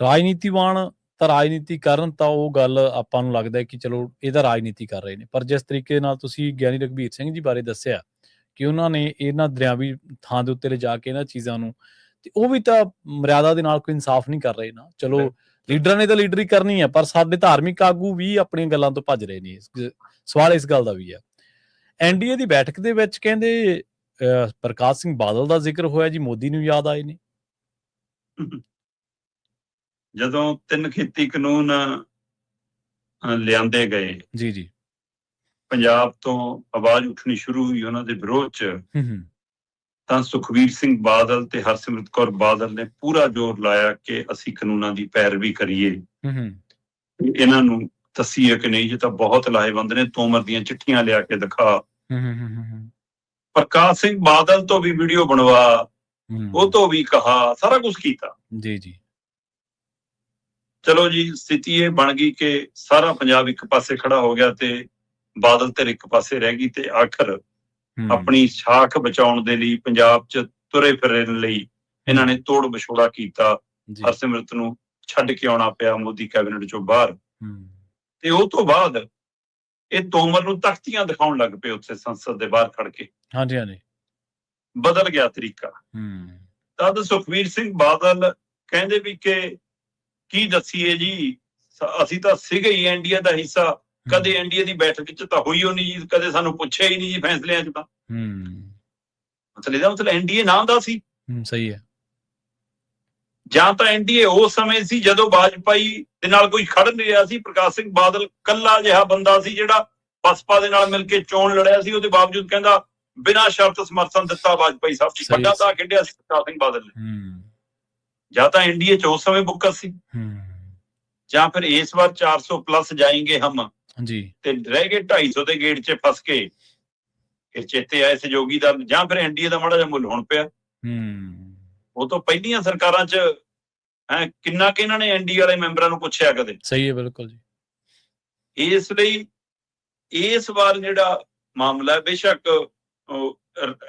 ਰਾਜਨੀਤੀਵਾਨ ਤਾਂ ਰਾਜਨੀਤੀ ਕਰਨ, ਤਾਂ ਉਹ ਗੱਲ ਆਪਾਂ ਨੂੰ ਲੱਗਦਾ ਕਿ ਚਲੋ ਇਹ ਤਾਂ ਰਾਜਨੀਤੀ ਕਰ ਰਹੇ ਨੇ, ਪਰ ਜਿਸ ਤਰੀਕੇ ਨਾਲ ਤੁਸੀਂ ਗਿਆਨੀ ਰਘਬੀਰ ਸਿੰਘ ਜੀ ਬਾਰੇ ਦੱਸਿਆ ਕਿ ਉਹਨਾਂ ਨੇ ਇਹਨਾਂ ਦਰਿਆਵੀ ਥਾਂ ਦੇ ਉੱਤੇ ਲਿਜਾ ਕੇ ਇਹਨਾਂ ਚੀਜ਼ਾਂ ਨੂੰ, ਤੇ ਉਹ ਵੀ ਤਾਂ ਮਰਿਆਦਾ ਦੇ ਨਾਲ ਕੋਈ ਇਨਸਾਫ ਨਹੀਂ ਕਰ ਰਹੇ ਨਾ। ਚਲੋ ਲੀਡਰਾਂ ਨੇ ਤਾਂ ਲੀਡਰੀ ਕਰਨੀ ਹੈ, ਪਰ ਸਾਡੇ ਧਾਰਮਿਕ ਆਗੂ ਵੀ ਆਪਣੀਆਂ ਗੱਲਾਂ ਤੋਂ ਭੱਜ ਰਹੇ ਨੇ। ਸਵਾਲ ਇਸ ਗੱਲ ਦਾ ਵੀ ਹੈ। NDA ਦੀ ਬੈਠਕ ਦੇ ਵਿੱਚ ਕਹਿੰਦੇ ਪ੍ਰਕਾਸ਼ ਸਿੰਘ ਬਾਦਲ ਦਾ ਜ਼ਿਕਰ ਹੋਇਆ ਜੀ, ਮੋਦੀ ਨੂੰ ਯਾਦ ਆਏ ਨੇ। ਜਦੋਂ 3 ਖੇਤੀ ਕਾਨੂੰਨ ਲਿਆਂਦੇ ਗਏ ਜੀ, ਪੰਜਾਬ ਤੋਂ ਆਵਾਜ਼ ਉੱਠਣੀ ਸ਼ੁਰੂ ਹੋਈ ਉਹਨਾਂ ਦੇ ਵਿਰੋਧ 'ਚ, ਤਾਂ ਸੁਖਬੀਰ ਸਿੰਘ ਬਾਦਲ ਤੇ ਹਰਸਿਮਰਤ ਕੌਰ ਬਾਦਲ ਨੇ ਪੂਰਾ ਜ਼ੋਰ ਲਾਇਆ ਕਿ ਅਸੀਂ ਕਾਨੂੰਨਾਂ ਦੀ ਪੈਰਵੀ ਕਰੀਏ, ਇਹਨਾਂ ਨੂੰ ਦੱਸੀਏ ਕਿ ਨਹੀਂ, ਜੇ ਤਾਂ ਬਹੁਤ ਲਾਹੇਵੰਦ ਨੇ। ਤੋਮਰ ਦੀਆਂ ਚਿੱਠੀਆਂ ਲਿਆ ਕੇ ਦਿਖਾ, ਪ੍ਰਕਾਸ਼ ਸਿੰਘ ਬਾਦਲ ਤੋਂ ਵੀ ਵੀਡੀਓ ਬਣਵਾ, ਉਹ ਤੋਂ ਵੀ ਕਹਾ, ਸਾਰਾ ਕੁਝ ਕੀਤਾ। ਜੀ। ਚਲੋ ਜੀ, ਸਥਿਤੀ ਇਹ ਬਣ ਗਈ ਕਿ ਸਾਰਾ ਪੰਜਾਬ ਇੱਕ ਪਾਸੇ ਖੜਾ ਹੋ ਗਿਆ ਤੇ ਬਾਦਲ ਧਿਰ ਇੱਕ ਪਾਸੇ ਰਹਿ ਗਈ, ਤੇ ਆਖਰ ਆਪਣੀ ਸ਼ਾਖ ਬਚਾਉਣ ਦੇ ਲਈ, ਪੰਜਾਬ 'ਚ ਤੁਰੇ ਫਿਰਨ ਲਈ ਇਹਨਾਂ ਨੇ ਤੋੜ ਵਿਛੋੜਾ ਕੀਤਾ। ਹਰਸਿਮਰਤ ਨੂੰ ਛੱਡ ਕੇ ਆਉਣਾ ਪਿਆ ਮੋਦੀ ਕੈਬਨਿਟ 'ਚੋਂ ਬਾਹਰ, ਤੇ ਉਹ ਤੋਂ ਬਾਅਦ ਇਹ ਤੋਮਰ ਨੂੰ ਤਖਤੀਆਂ ਦਿਖਾਉਣ ਲੱਗ ਪਏ ਉੱਥੇ ਸੰਸਦ ਦੇ ਬਾਹਰ ਖੜ ਕੇ। ਹਾਂਜੀ। ਬਦਲ ਗਿਆ ਤਰੀਕਾ। ਤਦ ਸੁਖਬੀਰ ਸਿੰਘ ਬਾਦਲ ਕਹਿੰਦੇ ਵੀ ਕਿ ਕੀ ਦੱਸੀਏ ਜੀ, ਅਸੀਂ ਤਾਂ ਸੀਗੇ ਹੀ ਐਨਡੀਏ ਦਾ ਹਿੱਸਾ, ਕਦੇ ਐਨਡੀਏ ਦੀ ਬੈਠਕ 'ਚ ਤਾਂ ਹੋਈ ਓ ਨਹੀਂ ਜੀ, ਕਦੇ ਸਾਨੂੰ ਪੁੱਛਿਆ ਹੀ ਨਹੀਂ ਜੀ ਫੈਸਲਿਆਂ 'ਚ। ਤਾਂ ਮਤਲਬ ਇਹਦਾ ਮਤਲਬ ਐਨਡੀਏ ਨਾਂ ਦਾ ਸੀ। ਸਹੀ ਹੈ। ਜਾਂ ਤਾਂ ਐਨਡੀਏ ਉਸ ਸਮੇਂ ਸੀ ਜਦੋਂ ਵਾਜਪਾਈ ਦੇ ਨਾਲ ਕੋਈ ਖੜ ਨਹੀਂ ਰਿਹਾ ਸੀ। ਪ੍ਰਕਾਸ਼ ਸਿੰਘ ਬਾਦਲ ਕੱਲਾ ਜਿਹਾ ਬੰਦਾ ਸੀ ਜਿਹੜਾ ਬਸਪਾ ਦੇ ਨਾਲ ਮਿਲ ਕੇ ਚੋਣ ਲੜਿਆ ਸੀ, ਉਹਦੇ ਬਾਵਜੂਦ ਕਹਿੰਦਾ ਬਿਨਾਂ ਸ਼ਰਤ ਸਮਰਥਨ ਦਿੱਤਾ ਵਾਜਪਾਈ ਸਾਹਿਬ ਜੀ। ਵੱਡਾ ਤਾਂ ਖੇਡਿਆ ਸੀ ਪ੍ਰਕਾਸ਼ ਸਿੰਘ ਬਾਦਲ ਨੇ। ਜਾਂ ਤਾਂ ਐਨਡੀਏ 'ਚ ਉਸ ਸਮੇਂ ਬੁੱਕਰ ਸੀ, ਜਾਂ ਫਿਰ ਇਸ ਵਾਰ 400 ਪਲੱਸ ਜਾਏਂਗੇ ਹਮ ਜੀ, ਤੇ ਰਹਿ ਗਏ 250 ਦੇ ਗੇਟ 'ਚ ਫਸ ਕੇ, ਫਿਰ ਚੇਤੇ ਆਏ ਸਹਿਯੋਗੀ ਦਲ, ਜਾਂ ਫਿਰ ਐਨਡੀਏ ਦਾ ਮਾੜਾ ਜਿਹਾ ਮੁੱਲ ਹੁਣ ਪਿਆ। ਉਹ ਤੋਂ ਪਹਿਲੀਆਂ ਸਰਕਾਰਾਂ 'ਚ ਕਿੰਨਾ ਕਿ ਇਹਨਾਂ ਨੇ ਐਨਡੀਏ ਵਾਲੇ ਮੈਂਬਰਾਂ ਨੂੰ ਪੁੱਛਿਆ ਕਦੇ? ਸਹੀ ਹੈ, ਬਿਲਕੁਲ ਜੀ। ਇਸ ਲਈ ਇਸ ਵਾਰ ਜਿਹੜਾ ਮਾਮਲਾ ਹੈ, ਬੇਸ਼ੱਕ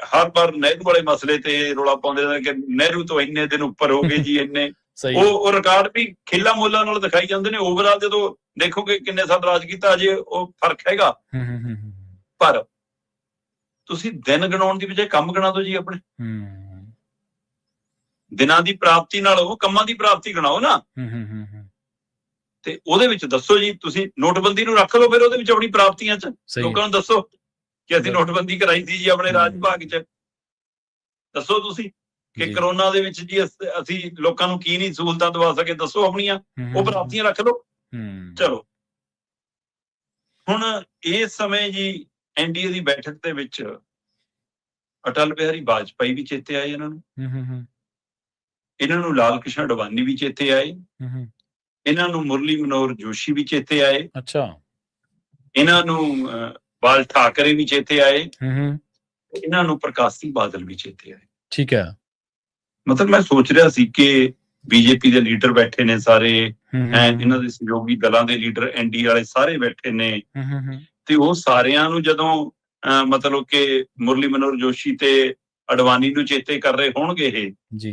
ਹਰ ਵਾਰ ਨਹਿਰੂ ਵਾਲੇ ਮਸਲੇ ਤੇ ਰੌਲਾ ਪਾਉਂਦੇ ਨੇ ਕਿ ਨਹਿਰੂ ਤੋਂ ਇੰਨੇ ਦਿਨ ਉੱਪਰ ਹੋ ਗਏ ਜੀ, ਇੰਨੇ ਉਹ ਰਿਕਾਰਡ ਵੀ ਖਿੱਲਾ ਮੋਲਾ ਨਾਲ ਦਿਖਾਈ ਜਾਂਦੇ ਨੇ। ਓਵਰਆਲ ਜਦੋਂ ਦੇਖੋਗੇ ਕਿੰਨੇ ਸਾਲ ਰਾਜ ਕੀਤਾ, ਅਜੇ ਉਹ ਫਰਕ ਹੈਗਾ। ਪਰ ਤੁਸੀਂ ਦਿਨ ਗਿਣਾਉਣ ਦੀ ਬਜਾਏ ਕੰਮ ਗਿਣਾ ਦਿਓ ਜੀ ਆਪਣੇ। ਦਿਨਾਂ ਦੀ ਪ੍ਰਾਪਤੀ ਨਾਲ ਉਹ ਕੰਮਾਂ ਦੀ ਪ੍ਰਾਪਤੀ ਗਿਣਾਓ ਨਾ। ਤੇ ਉਹਦੇ ਵਿੱਚ ਦੱਸੋ ਜੀ, ਤੁਸੀਂ ਨੋਟਬੰਦੀ ਨੂੰ ਰੱਖ ਲਓ, ਫਿਰ ਉਹਦੇ ਵਿੱਚ ਆਪਣੀ ਪ੍ਰਾਪਤੀਆਂ 'ਚ ਲੋਕਾਂ ਨੂੰ ਦੱਸੋ ਕਿ ਅਸੀਂ ਨੋਟਬੰਦੀ ਕਰਾਈ ਸੀ ਜੀ ਆਪਣੇ ਰਾਜ ਵਿਭਾਗ 'ਚ। ਦੱਸੋ ਤੁਸੀਂ ਕਿ ਕਰੋਨਾ ਦੇ ਵਿੱਚ ਜੀ ਅਸੀਂ ਲੋਕਾਂ ਨੂੰ ਕੀ ਨਹੀਂ ਸਹੂਲਤਾਂ ਦਵਾ ਸਕੇ, ਦੱਸੋ ਆਪਣੀਆਂ ਉਹ ਪ੍ਰਾਪਤੀਆਂ ਰੱਖ ਲਓ। ਚਲੋ, ਹੁਣ ਇਸ ਸਮੇਂ ਜੀ ਐਨਡੀਏ ਦੀ ਬੈਠਕ ਦੇ ਵਿੱਚ ਅਟਲ ਬਿਹਾਰੀ ਵਾਜਪਾਈ ਵੀ ਚੇਤੇ ਆਏ ਇਹਨਾਂ ਨੂੰ। ਇਹਨਾਂ ਨੂੰ ਲਾਲ ਕ੍ਰਿਸ਼ਨ ਅਡਵਾਨੀ ਵੀ ਚੇਤੇ ਆਏ। ਇਹਨਾਂ ਨੂੰ ਮੁਰਲੀ ਮਨੋਹਰ ਜੋਸ਼ੀ ਵੀ ਚੇਤੇ ਆਏ। ਅੱਛਾ। ਇਹਨਾਂ ਨੂੰ ਬਾਲ ਠਾਕਰੇ ਵੀ ਚੇਤੇ ਆਏ। ਇਹਨਾਂ ਨੂੰ ਪ੍ਰਕਾਸ਼ ਸਿੰਘ ਬਾਦਲ ਵੀ ਚੇਤੇ ਆਏ। ਠੀਕ ਹੈ। ਮਤਲਬ ਮੈਂ ਸੋਚ ਰਿਹਾ ਸੀ ਕਿ ਬੀਜੇਪੀ ਦੇ ਲੀਡਰ ਬੈਠੇ ਨੇ ਸਾਰੇ, ਇਹਨਾਂ ਦੇ ਸਹਿਯੋਗੀ ਦਲਾਂ ਦੇ ਲੀਡਰ ਐਨਡੀਏ ਵਾਲੇ ਸਾਰੇ ਬੈਠੇ ਨੇ, ਤੇ ਉਹ ਸਾਰਿਆਂ ਨੂੰ ਜਦੋਂ ਮਤਲਬ ਕਿ ਮੁਰਲੀ ਮਨੋਹਰ ਜੋਸ਼ੀ ਤੇ ਅਡਵਾਨੀ ਨੂੰ ਚੇਤੇ ਕਰ ਰਹੇ ਹੋਣਗੇ ਇਹ ਜੀ,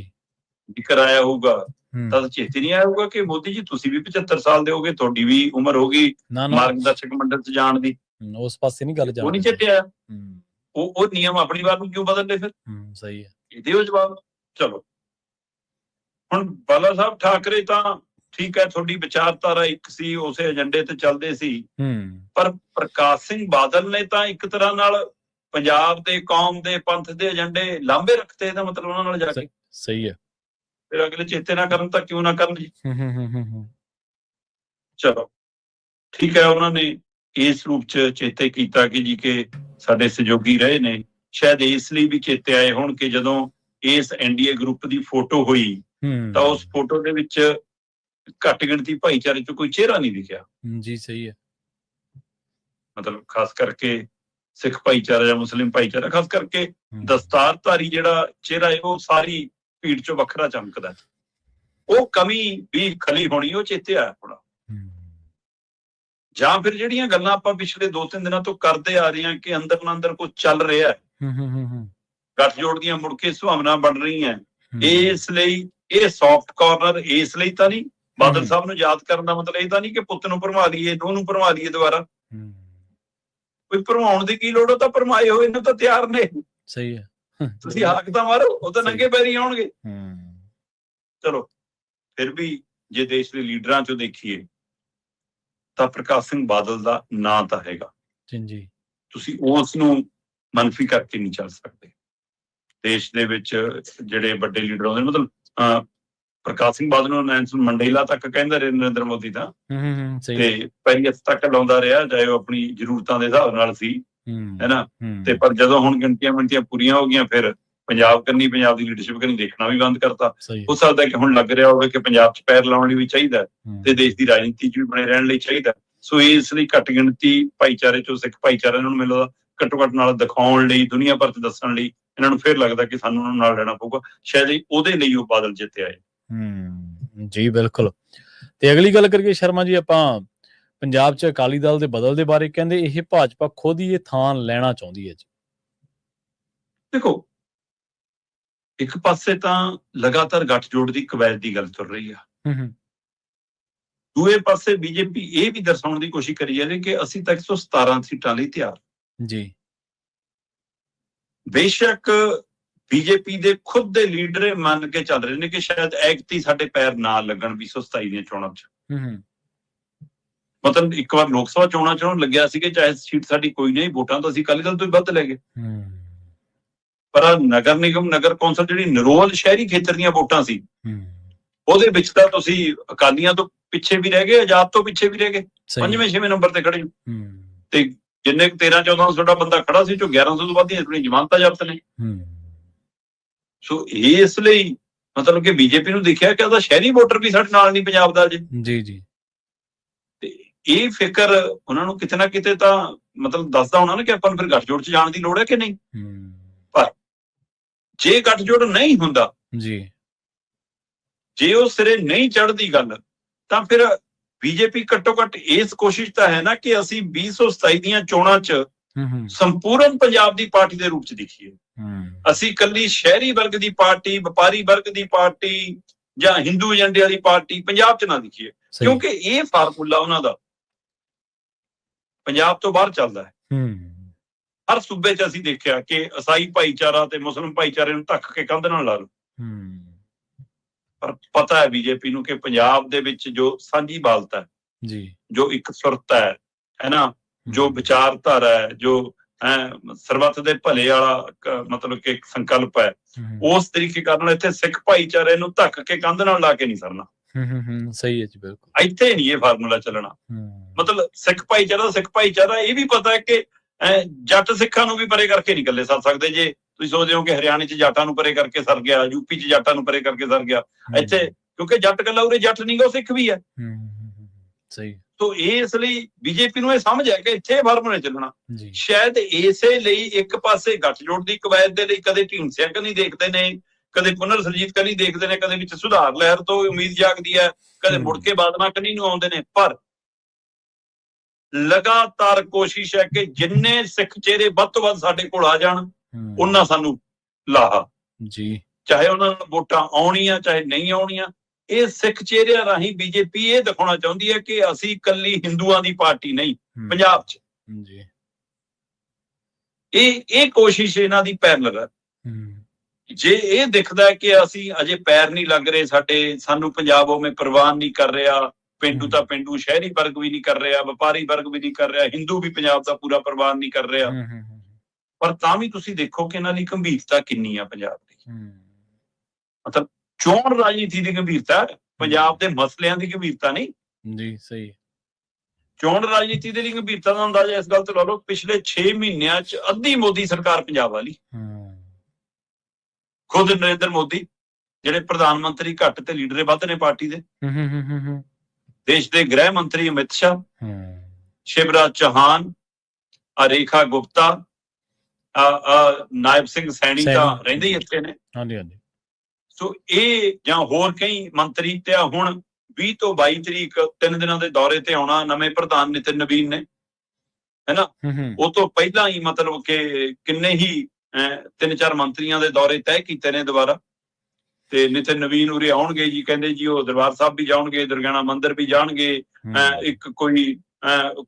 ਜ਼ਿਕਰ ਆਇਆ ਹੋਊਗਾ, ਤਾਂ ਚੇਤੇ ਨਹੀਂ ਆਇਆ ਹੋਊਗਾ ਕਿ ਮੋਦੀ ਜੀ ਤੁਸੀਂ ਵੀ 75 ਸਾਲ ਦੇ ਹੋਗੇ, ਤੁਹਾਡੀ ਵੀ ਉਮਰ ਹੋ ਗਈ ਮਾਰਗਦਰਸ਼ਕ ਮੰਡਲ 'ਚ ਜਾਣ ਦੀ। ਉਸ ਪਾਸੇ ਨਹੀਂ ਗੱਲ ਉਹ ਨਹੀਂ ਚੇਤੇ ਆਇਆ। ਉਹ ਨਿਯਮ ਆਪਣੀ ਵਾਰ ਨੂੰ ਕਿਉਂ ਬਦਲਦੇ ਫਿਰ? ਸਹੀ ਹੈ, ਇਹਦੇ ਉਹ ਜਵਾਬ। ਚਲੋ, ਹੁਣ ਬਾਲਾ ਸਾਹਿਬ ਠਾਕਰੇ ਤਾਂ ਠੀਕ ਹੈ, ਤੁਹਾਡੀ ਵਿਚਾਰਧਾਰਾ ਇੱਕ ਸੀ, ਉਸੇ ਏਜੰਡੇ ਤੇ ਚੱਲਦੇ ਸੀ, ਪਰ ਪ੍ਰਕਾਸ਼ ਸਿੰਘ ਬਾਦਲ ਨੇ ਤਾਂ ਇੱਕ ਤਰ੍ਹਾਂ ਨਾਲ ਪੰਜਾਬ ਦੇ, ਕੌਮ ਦੇ, ਪੰਥ ਦੇ ਏਜੰਡੇ ਲਾਂਭੇ ਰੱਖਤੇ। ਇਹਦਾ ਮਤਲਬ ਉਹਨਾਂ ਨਾਲ ਜਾ ਕੇ। ਸਹੀ ਹੈ। ਫਿਰ ਅਗਲੇ ਚੇਤੇ ਨਾ ਕਰਨ ਤਾਂ ਕਿਉਂ ਨਾ ਕਰਨ ਜੀ। ਚਲੋ ਠੀਕ ਹੈ, ਉਹਨਾਂ ਨੇ ਇਸ ਰੂਪ 'ਚ ਚੇਤੇ ਕੀਤਾ ਕਿ ਜੀ ਕਿ ਸਾਡੇ ਸਹਿਯੋਗੀ ਰਹੇ ਨੇ। ਸ਼ਾਇਦ ਇਸ ਲਈ ਵੀ ਚੇਤੇ ਆਏ ਹੋਣ ਕਿ ਜਦੋਂ ਇਸ ਐਨਡੀਏ ਗਰੁੱਪ ਦੀ ਫੋਟੋ ਹੋਈ ਤਾਂ ਉਸ ਫੋਟੋ ਦੇ ਵਿੱਚ ਘੱਟ ਗਿਣਤੀ ਭਾਈਚਾਰੇ 'ਚ ਕੋਈ ਚਿਹਰਾ ਨਹੀਂ ਦਿਖਿਆ ਜੀ। ਸਹੀ ਹੈ। ਮਤਲਬ ਖਾਸ ਕਰਕੇ ਸਿੱਖ ਭਾਈਚਾਰਾ ਜਾਂ ਮੁਸਲਿਮ ਭਾਈਚਾਰਾ, ਖਾਸ ਕਰਕੇ ਦਸਤਾਰਧਾਰੀ ਜਿਹੜਾ ਚਿਹਰਾ ਹੈ ਉਹ ਸਾਰੀ ਭੀੜ 'ਚੋਂ ਵੱਖਰਾ ਚਮਕਦਾ। ਉਹ ਕਮੀ ਵੀ ਖਲੀ ਹੋਣੀ, ਉਹ ਚੇਤੇ ਆਇਆ ਥੋੜਾ। ਜਾਂ ਫਿਰ ਜਿਹੜੀਆਂ ਗੱਲਾਂ ਆਪਾਂ ਪਿਛਲੇ 2-3 ਦਿਨਾਂ ਤੋਂ ਕਰਦੇ ਆ ਰਹੇ ਹਾਂ ਕਿ ਅੰਦਰ ਨਾ ਅੰਦਰ ਕੁਝ ਚੱਲ ਰਿਹਾ ਹੈ, ਗੱਠਜੋੜ ਦੀਆਂ ਮੁੜ ਕੇ ਸੁਭਾਵਨਾ ਬਣ ਰਹੀਆਂ, ਇਸ ਲਈ ਇਹ ਸੌਫਟ ਕਾਰਨਰ ਇਸ ਲਈ ਤਾਂ ਨਹੀਂ। ਬਾਦਲ ਸਾਹਿਬ ਨੂੰ ਯਾਦ ਕਰਨ ਦਾ ਮਤਲਬ ਇਹ ਤਾਂ ਨਹੀਂ ਕਿ ਪੁੱਤ ਨੂੰ ਭਰਮਾ ਲਈਏ, ਨੂੰਹ ਨੂੰ ਭਰਮਾ ਲਈਏ ਦੁਬਾਰਾ। ਕੋਈ ਭਰਮਾਉਣ ਦੀ ਕੀ ਲੋੜ, ਉਹ ਤਾਂ ਭਰਮਾਏ ਹੋਏ ਨੂੰ ਤਾਂ ਤਿਆਰ ਨੇ। ਸਹੀ ਹੈ। ਤੁਸੀਂ ਹਾਕ ਤਾਂ ਮਾਰੋ, ਉਹ ਤਾਂ ਨੰਗੇ ਪੈਰੀ ਆਉਣਗੇ। ਚਲੋ, ਫਿਰ ਵੀ ਜੇ ਦੇਸ਼ ਦੇ ਲੀਡਰਾਂ 'ਚੋਂ ਦੇਖੀਏ ਤਾਂ ਪ੍ਰਕਾਸ਼ ਸਿੰਘ ਬਾਦਲ ਦਾ ਨਾਂ ਤਾਂ ਹੈਗਾ ਜੀ। ਤੁਸੀਂ ਉਸ ਨੂੰ ਮੰਨਫੀ ਕਰਕੇ ਨਹੀਂ ਚੱਲ ਸਕਦੇ। ਦੇਸ਼ ਦੇ ਵਿੱਚ ਜਿਹੜੇ ਵੱਡੇ ਲੀਡਰ ਆਉਂਦੇ ਨੇ, ਮਤਲਬ ਪ੍ਰਕਾਸ਼ ਸਿੰਘ ਬਾਦਲ ਨੂੰ ਨੈਲਸਨ ਮੰਡੇਲਾ ਤੱਕ ਕਹਿੰਦਾ ਰਿਹਾ ਨਰਿੰਦਰ ਮੋਦੀ ਤਾਂ, ਤੇ ਪੈਰੀ ਹੱਥ ਤੱਕ ਲਾਉਂਦਾ ਰਿਹਾ, ਚਾਹੇ ਉਹ ਆਪਣੀ ਜ਼ਰੂਰਤਾਂ ਦੇ ਹਿਸਾਬ ਨਾਲ ਸੀ, ਹੈਨਾ। ਤੇ ਪਰ ਜਦੋਂ ਹੁਣ ਗਿਣਤੀਆਂ ਪੂਰੀਆਂ ਹੋ ਗਈਆਂ, ਫਿਰ ਪੰਜਾਬ ਦੀ ਲੀਡਰਸ਼ਿਪ ਕਰਨੀ ਦੇਖਣਾ ਵੀ ਬੰਦ ਕਰਤਾ। ਹੋ ਸਕਦਾ ਕਿ ਹੁਣ ਲੱਗ ਰਿਹਾ ਹੋਵੇ ਕਿ ਪੰਜਾਬ 'ਚ ਪੈਰ ਲਾਉਣ ਲਈ ਵੀ ਚਾਹੀਦਾ ਤੇ ਦੇਸ਼ ਦੀ ਰਾਜਨੀਤੀ 'ਚ ਵੀ ਬਣੇ ਰਹਿਣ ਲਈ ਚਾਹੀਦਾ। ਸੋ ਇਸ ਲਈ ਘੱਟ ਗਿਣਤੀ ਭਾਈਚਾਰੇ ਚੋਂ ਸਿੱਖ ਭਾਈਚਾਰਾ ਇਹਨਾਂ ਨੂੰ ਮੈਨੂੰ ਲੱਗਦਾ ਘੱਟੋ ਘੱਟ ਨਾਲ ਦਿਖਾਉਣ ਲਈ, ਦੁਨੀਆ ਭਰ ਚ ਦੱਸਣ ਲਈ ਇਹਨਾਂ ਨੂੰ ਫਿਰ ਲੱਗਦਾ ਕਿ ਸਾਨੂੰ ਉਹਨਾਂ ਨੂੰ ਨਾਲ ਲੈਣਾ ਪਊਗਾ, ਸ਼ਾਇਦ ਉਹਦੇ ਲਈ ਉਹ ਬਾਦਲ ਜਿੱਤੇ ਆਏ। ਜੀ ਬਿਲਕੁਲ। ਤੇ ਅਗਲੀ ਗੱਲ ਕਰੀਏ ਸ਼ਰਮਾ ਜੀ, ਆਪਾਂ ਪੰਜਾਬ 'ਚ ਅਕਾਲੀ ਦਲ ਦੇ ਬਦਲ ਦੇ ਬਾਰੇ, ਕਹਿੰਦੇ ਇਹ ਭਾਜਪਾ ਖੁਦ ਹੀ ਇਹ ਥਾਂ ਲੈਣਾ ਚਾਹੁੰਦੀ ਹੈ ਜੀ। ਦੇਖੋ, ਇੱਕ ਪਾਸੇ ਤਾਂ ਲਗਾਤਾਰ ਗੱਠਜੋੜ ਦੀ ਕਵਾਇਦ ਦੀ ਗੱਲ ਤੁਰ ਰਹੀ ਆ, ਦੂਏ ਪਾਸੇ ਬੀਜੇਪੀ ਇਹ ਵੀ ਦਰਸਾਉਣ ਦੀ ਕੋਸ਼ਿਸ਼ ਕਰੀ ਜਾਂਦੀ ਕਿ ਅਸੀਂ ਤਾਂ 117 ਸੀਟਾਂ ਲਈ ਤਿਆਰ ਜੀ। ਬੇਸ਼ੱਕ ਬੀਜੇਪੀ ਦੇ ਖੁਦ ਦੇ ਲੀਡਰ ਮੰਨ ਕੇ ਚੱਲ ਰਹੇ ਨੇ ਕਿ ਸ਼ਾਇਦ ਐਗਤੀ ਸਾਡੇ ਪੈਰ ਨਾ ਲੱਗਣ 2027 ਦੀਆਂ ਚੋਣਾਂ 'ਚ। ਮਤਲਬ ਇੱਕ ਵਾਰ ਲੋਕ ਸਭਾ ਚੋਣਾਂ 'ਚ ਲੱਗਿਆ ਸੀ ਕਿ ਚਾਹੇ ਸੀਟ ਸਾਡੀ ਕੋਈ ਨਹੀਂ, ਵੋਟਾਂ ਤਾਂ ਅਸੀਂ ਅਕਾਲੀ ਦਲ ਤੋਂ ਹੀ ਵੱਧ ਲੈ ਗਏ, ਪਰ ਨਗਰ ਨਿਗਮ, ਨਗਰ ਕੌਂਸਲ ਜਿਹੜੀ ਨਿਰੋਲ ਸ਼ਹਿਰੀ ਖੇਤਰ ਦੀਆਂ ਵੋਟਾਂ ਸੀ, ਉਹਦੇ ਵਿੱਚ ਤਾਂ ਤੁਸੀਂ ਅਕਾਲੀਆਂ ਤੋਂ ਪਿੱਛੇ ਵੀ ਰਹਿ ਗਏ, ਆਜ਼ਾਦ ਤੋਂ ਪਿੱਛੇ ਵੀ ਰਹਿ ਗਏ, 5ਵੇਂ 6ਵੇਂ ਨੰਬਰ ਤੇ ਖੜੇ ਤੇ ਜਿੰਨੇ 13-14 ਤੁਹਾਡਾ ਬੰਦਾ ਖੜਾ ਸੀ, ਚੋਂ 1100 ਤੋਂ ਵੱਧ ਦੀਆਂ ਆਪਣੀ ਜ਼ਮਾਨਤਾਂ ਜ਼ਬਤ ਨੇ। ਸੋ ਇਸ ਲਈ ਮਤਲਬ ਕਿ ਬੀਜੇਪੀ ਨੂੰ ਦੇਖਿਆ ਕਿ ਉਹਦਾ ਸ਼ਹਿਰੀ ਵੋਟਰ ਵੀ ਸਾਡੇ ਨਾਲ ਨਹੀਂ ਪੰਜਾਬ ਦਾ ਜੀ। ਤੇ ਇਹ ਫਿਕਰ ਉਹਨਾਂ ਨੂੰ ਕਿਤੇ ਨਾ ਕਿਤੇ ਤਾਂ ਮਤਲਬ ਦੱਸਦਾ ਹੋਣਾ ਨਾ ਕਿ ਆਪਾਂ ਨੂੰ ਫਿਰ ਗੱਠਜੋੜ 'ਚ ਜਾਣ ਦੀ ਲੋੜ ਹੈ ਕਿ ਨਹੀਂ। ਪਰ ਜੇ ਗੱਠਜੋੜ ਨਹੀਂ ਹੁੰਦਾ ਜੀ, ਜੇ ਉਹ ਸਿਰੇ ਨਹੀਂ ਚੜ੍ਹਦੀ ਗੱਲ, ਤਾਂ ਫਿਰ ਬੀਜੇਪੀ ਘੱਟੋ ਘੱਟ ਇਸ ਕੋਸ਼ਿਸ਼ ਤਾਂ ਹੈ ਨਾ ਕਿ ਅਸੀਂ 2027 ਦੀਆਂ ਚੋਣਾਂ 'ਚ ਸੰਪੂਰਨ ਪੰਜਾਬ ਦੀ ਪਾਰਟੀ ਦੇ ਰੂਪ 'ਚ ਦਿਖੀਏ। ਅਸੀਂ ਇਕੱਲੀ ਸ਼ਹਿਰੀ ਵਰਗ ਦੀ ਪਾਰਟੀ, ਵਪਾਰੀ ਵਰਗ ਦੀ ਪਾਰਟੀ ਜਾਂ ਹਿੰਦੂ ਏਜੰਡੇ ਵਾਲੀ ਪਾਰਟੀ ਪੰਜਾਬ 'ਚ ਨਾ ਦਿਖੀਏ, ਕਿਉਂਕਿ ਇਹ ਫਾਰਮੂਲਾ ਉਹਨਾਂ ਦਾ ਪੰਜਾਬ ਤੋਂ ਬਾਹਰ ਚੱਲਦਾ ਹੈ। ਹਰ ਸੂਬੇ 'ਚ ਅਸੀਂ ਦੇਖਿਆ ਕਿ ਈਸਾਈ ਭਾਈਚਾਰਾ ਤੇ ਮੁਸਲਿਮ ਭਾਈਚਾਰੇ ਨੂੰ ਧੱਕ ਕੇ ਕੰਧ ਨਾਲ ਲਾ ਲਓ, ਪਰ ਪਤਾ ਹੈ ਬੀਜੇਪੀ ਨੂੰ ਕਿ ਪੰਜਾਬ ਦੇ ਵਿੱਚ ਜੋ ਸਾਂਝੀ ਬਾਲਤਾ ਹੈ ਜੀ, ਜੋ ਇੱਕ ਸੁਰਤਾ ਹੈ ਨਾ, ਜੋ ਵਿਚਾਰਧਾਰਾ ਹੈ, ਜੋ ਸਰਬੱਤ ਦੇ ਭਲੇ ਵਾਲਾ ਮਤਲਬ ਕਿ ਇੱਕ ਸੰਕਲਪ ਹੈ, ਉਸ ਤਰੀਕੇ ਨਾਲ ਇੱਥੇ ਸਿੱਖ ਭਾਈਚਾਰੇ ਨੂੰ ਧੱਕ ਕੇ ਕੰਧ ਨਾਲ ਲਾ ਕੇ ਨਹੀਂ ਸਰਨਾ। ਸਹੀ ਹੈ ਜੀ, ਬਿਲਕੁਲ। ਇੱਥੇ ਨਹੀਂ ਇਹ ਫਾਰਮੂਲਾ ਚੱਲਣਾ। ਮਤਲਬ ਸਿੱਖ ਭਾਈਚਾਰਾ ਇਹ ਵੀ ਪਤਾ ਹੈ ਕਿ ਜੱਟ ਸਿੱਖਾਂ ਨੂੰ ਵੀ ਪਰੇ ਕਰਕੇ ਨਹੀਂ ਇਕੱਲੇ ਸਰ ਸਕਦੇ। ਜੇ ਤੁਸੀਂ ਸੋਚਦੇ ਹੋ ਕਿ ਹਰਿਆਣੇ 'ਚ ਜੱਟਾਂ ਨੂੰ ਪਰੇ ਕਰਕੇ ਸਰ ਗਿਆ, ਯੂਪੀ 'ਚ ਜੱਟਾਂ ਨੂੰ ਪਰੇ ਕਰਕੇ ਸਰ ਗਿਆ, ਇੱਥੇ ਕਿਉਂਕਿ ਜੱਟ ਇਕੱਲਾ ਉਰੇ ਜੱਟ ਨਹੀਂ ਗਾ, ਉਹ ਸਿੱਖ ਵੀ ਹੈ। ਸਹੀ। ਤੋ ਇਸ ਲਈ ਬੀਜੇਪੀ ਨੂੰ ਇਹ ਸਮਝ ਹੈ ਕਿ ਇੱਥੇ ਫਾਰਮੂਲਾ ਚੱਲਣਾ। ਸ਼ਾਇਦ ਇਸੇ ਲਈ ਇੱਕ ਪਾਸੇ ਗੱਠਜੋੜ ਦੀ ਕਵਾਇਦ ਦੇ ਲਈ ਕਦੇ ਢੀਂਡਸਿਆਂ ਕਨੀ ਦੇਖਦੇ ਨੇ, ਕਦੇ ਪੁਨਰ ਸਰਜੀਤ ਕਨੀ ਦੇਖਦੇ ਨੇ, ਕਦੇ ਵਿੱਚ ਸੁਧਾਰ ਲਹਿਰ ਤੋਂ ਉਮੀਦ ਜਾਗਦੀ ਹੈ, ਕਦੇ ਮੁੜ ਕੇ ਬਾਦਲਾਂ ਕਨੀ ਨੂੰ ਆਉਂਦੇ ਨੇ। ਪਰ ਲਗਾਤਾਰ ਕੋਸ਼ਿਸ਼ ਹੈ ਕਿ ਜਿੰਨੇ ਸਿੱਖ ਚਿਹਰੇ ਵੱਧ ਤੋਂ ਵੱਧ ਸਾਡੇ ਕੋਲ ਆ ਜਾਣ, ਉਹਨਾਂ ਸਾਨੂੰ ਲਾਹਾ ਜੀ, ਚਾਹੇ ਉਹਨਾਂ ਨੂੰ ਵੋਟਾਂ ਆਉਣੀਆਂ ਚਾਹੇ ਨਹੀਂ ਆਉਣੀਆਂ। ਇਹ ਸਿੱਖ ਚਿਹਰਿਆਂ ਰਾਹੀਂ ਬੀਜੇਪੀ ਇਹ ਦਿਖਾਉਣਾ ਚਾਹੁੰਦੀ ਹੈ ਕਿ ਅਸੀਂ ਇਕੱਲੀ ਹਿੰਦੂਆਂ ਦੀ ਪਾਰਟੀ ਨਹੀਂ ਪੰਜਾਬ 'ਚ ਜੀ। ਇਹ ਕੋਸ਼ਿਸ਼ ਇਹਨਾਂ ਦੀ ਪੈਰਲਲ ਹੈ। ਜੇ ਇਹ ਦਿਖਦਾ ਕਿ ਅਸੀਂ ਅਜੇ ਪੈਰ ਨਹੀਂ ਲੱਗ ਰਹੇ ਸਾਡੇ, ਸਾਨੂੰ ਪੰਜਾਬ ਉਵੇਂ ਪ੍ਰਵਾਨ ਨਹੀਂ ਕਰ ਰਿਹਾ, ਪਿੰਡੂ ਤਾਂ ਪਿੰਡੂ, ਸ਼ਹਿਰੀ ਵਰਗ ਵੀ ਨਹੀਂ ਕਰ ਰਿਹਾ, ਵਪਾਰੀ ਵਰਗ ਵੀ ਨਹੀਂ ਕਰ ਰਿਹਾ, ਹਿੰਦੂ ਵੀ ਪੰਜਾਬ ਦਾ ਪੂਰਾ ਪ੍ਰਵਾਨ ਨਹੀਂ ਕਰ ਰਿਹਾ, ਪਰ ਤਾਂ ਵੀ ਤੁਸੀਂ ਦੇਖੋ ਕਿ ਇਹਨਾਂ ਦੀ ਗੰਭੀਰਤਾ ਕਿੰਨੀ ਆ ਪੰਜਾਬ ਦੀ। ਮਤਲਬ ਚੋਣ ਰਾਜਨੀਤੀ ਦੀ ਗੰਭੀਰਤਾ, ਪੰਜਾਬ ਦੇ ਮਸਲਿਆਂ ਦੀ ਗੰਭੀਰਤਾ ਨਹੀਂ ਜੀ। ਸਹੀ। ਚੋਣ ਰਾਜਨੀਤੀ ਦੀ ਗੰਭੀਰਤਾ ਦਾ ਅੰਦਾਜ਼ਾ ਇਸ ਗੱਲ ਤੋਂ ਲਾ ਲਓ, ਪਿਛਲੇ 6 ਮਹੀਨਿਆਂ 'ਚ ਅੱਧੀ ਮੋਦੀ ਸਰਕਾਰ ਪੰਜਾਬ ਵਾਲੀ। ਖੁਦ ਨਰਿੰਦਰ ਮੋਦੀ ਜਿਹੜੇ ਪ੍ਰਧਾਨ ਮੰਤਰੀ ਘੱਟ ਤੇ ਲੀਡਰ ਵੱਧ ਨੇ ਪਾਰਟੀ ਦੇ, ਦੇਸ਼ ਦੇ ਗ੍ਰਹਿ ਮੰਤਰੀ ਅਮਿਤ ਸ਼ਾਹ, ਸ਼ਿਵਰਾਜ ਚੌਹਾਨ, ਰੇਖਾ ਗੁਪਤਾ, ਨਾਇਬ ਸਿੰਘ ਸੈਣੀ ਤਾਂ ਰਹਿੰਦੇ ਹੀ ਇੱਥੇ ਨੇ। ਸੋ ਇਹ ਜਾਂ ਹੋਰ ਕਈ ਮੰਤਰੀ ਤੇ ਹੁਣ 20 ਤੋਂ 22 ਤਰੀਕ 3 ਦਿਨਾਂ ਦੇ ਦੌਰੇ ਤੇ ਆਉਣਾ ਨਵੇਂ ਪ੍ਰਧਾਨ ਨਿਤਿਨ ਨਵੀਨ ਨੇ, ਹੈਨਾ। ਉਹ ਤੋਂ ਪਹਿਲਾਂ ਹੀ ਮਤਲਬ ਕਿ ਕਿੰਨੇ ਹੀ 3-4 ਮੰਤਰੀਆਂ ਦੇ ਦੌਰੇ ਤੈਅ ਕੀਤੇ ਨੇ ਦੁਬਾਰਾ। ਤੇ ਨਿਤਿਨ ਨਵੀਨ ਉਰੇ ਆਉਣਗੇ ਜੀ, ਕਹਿੰਦੇ ਜੀ ਉਹ ਦਰਬਾਰ ਸਾਹਿਬ ਵੀ ਜਾਣਗੇ, ਦੁਰਗਿਆਣਾ ਮੰਦਿਰ ਵੀ ਜਾਣਗੇ, ਇੱਕ ਕੋਈ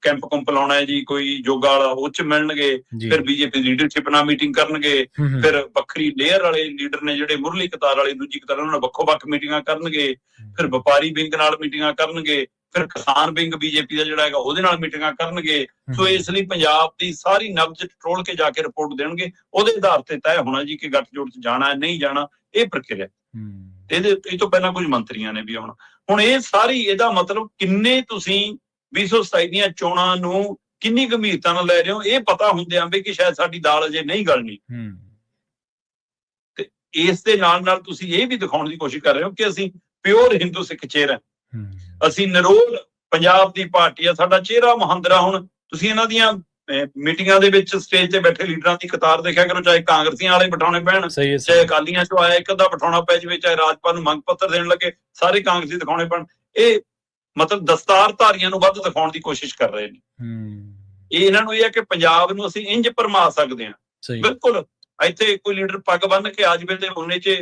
ਕੈਂਪ ਕੁੰਪ ਲਾਉਣਾ ਹੈ ਜੀ ਕੋਈ ਯੋਗਾ ਵਾਲਾ, ਉਹ 'ਚ ਮਿਲਣਗੇ, ਫਿਰ ਬੀਜੇਪੀ ਲੀਡਰਸ਼ਿਪ ਨਾਲ ਮੀਟਿੰਗ ਕਰਨਗੇ, ਫਿਰ ਵੱਖਰੀ ਲੇਅਰ ਵਾਲੇ ਲੀਡਰ ਨੇ ਜਿਹੜੇ ਮੁਰਲੀ ਕਤਾਰ ਵਾਲੇ, ਦੂਜੀ ਕਤਾਰ, ਉਹਨਾਂ ਨਾਲ ਵੱਖੋ ਵੱਖ ਮੀਟਿੰਗਾਂ ਕਰਨਗੇ, ਫਿਰ ਵਪਾਰੀ ਵਿੰਗ ਨਾਲ ਮੀਟਿੰਗਾਂ ਕਰਨਗੇ, ਫਿਰ ਕਿਸਾਨ ਵਿੰਗ ਬੀਜੇਪੀ ਦਾ ਜਿਹੜਾ ਹੈਗਾ ਉਹਦੇ ਨਾਲ ਮੀਟਿੰਗਾਂ ਕਰਨਗੇ। ਸੋ ਇਸ ਲਈ ਪੰਜਾਬ ਦੀ ਸਾਰੀ ਨਬਜ਼ ਟਟੋਲ ਕੇ ਜਾ ਕੇ ਰਿਪੋਰਟ ਦੇਣਗੇ, ਉਹਦੇ ਆਧਾਰ ਤੇ ਤੈਅ ਹੋਣਾ ਜੀ ਕਿ ਗੱਠਜੋੜ 'ਚ ਜਾਣਾ ਨਹੀਂ ਜਾਣਾ। ਇਹ ਪ੍ਰਕਿਰਿਆ ਇਹ ਤੋਂ ਪਹਿਲਾਂ ਕੁਝ ਮੰਤਰੀਆਂ ਨੇ ਵੀ ਆਉਣਾ। ਹੁਣ ਇਹ ਸਾਰੀ ਇਹਦਾ ਮਤਲਬ ਕਿੰਨੇ ਤੁਸੀਂ 2027 ਦੀਆਂ ਚੋਣਾਂ ਨੂੰ ਕਿੰਨੀ ਗੰਭੀਰਤਾ ਨਾਲ ਲੈ ਰਹੇ ਹੋ, ਇਹ ਪਤਾ ਹੁੰਦਿਆਂ ਵੀ ਕਿ ਸ਼ਾਇਦ ਸਾਡੀ ਦਾਲ ਅਜੇ ਨਹੀਂ ਗਲਣੀ। ਤੇ ਇਸ ਦੇ ਨਾਲ ਤੁਸੀਂ ਇਹ ਵੀ ਦਿਖਾਉਣ ਦੀ ਕੋਸ਼ਿਸ਼ ਕਰ ਰਹੇ ਹੋ ਕਿ ਅਸੀਂ ਪਿਓਰ ਹਿੰਦੂ ਸਿੱਖ ਚਿਹਰਾ, ਅਸੀਂ ਨਿਰੋਲ ਪੰਜਾਬ ਦੀ ਪਾਰਟੀ ਆ, ਸਾਡਾ ਚਿਹਰਾ ਮੁਹੰਦਰਾ। ਹੁਣ ਤੁਸੀਂ ਇਹਨਾਂ ਦੀਆਂ ਮੀਟਿੰਗਾਂ ਦੇ ਵਿੱਚ ਸਟੇਜ ਤੇ ਬੈਠੇ ਲੀਡਰਾਂ ਦੀ ਕਤਾਰ ਦੇਖਿਆ ਕਰੋ, ਚਾਹੇ ਕਾਂਗਰਸੀਆਂ ਵਾਲੇ ਬਿਠਾਉਣੇ ਪੈਣ, ਸਹੀ ਹੈ ਚਾਹੇ ਅਕਾਲੀਆਂ ਚੋਂ ਆਇਆ ਇੱਕ ਅੱਧਾ ਬਿਠਾਉਣਾ ਪੈ ਜਾਵੇ, ਚਾਹੇ ਰਾਜਪਾਲ ਨੂੰ ਮੰਗ ਪੱਤਰ ਦੇਣ ਲੱਗੇ ਸਾਰੇ ਕਾਂਗਰਸੀ ਦਿਖਾਉਣੇ ਪੈਣ। ਇਹ ਮਤਲਬ ਦਸਤਾਰਧਾਰੀਆਂ ਨੂੰ ਵੱਧ ਦਿਖਾਉਣ ਦੀ ਕੋਸ਼ਿਸ਼ ਕਰ ਰਹੇ ਨੇ। ਇਹ ਇਹਨਾਂ ਨੂੰ ਇਹ ਹੈ ਕਿ ਪੰਜਾਬ ਨੂੰ ਅਸੀਂ ਇੰਜ ਭਰਮਾ ਸਕਦੇ ਹਾਂ। ਬਿਲਕੁਲ ਇੱਥੇ ਕੋਈ ਲੀਡਰ ਪੱਗ ਬੰਨ੍ਹ ਕੇ ਆ ਜਾਵੇ ਤੇ ਉਹਨੇ 'ਚ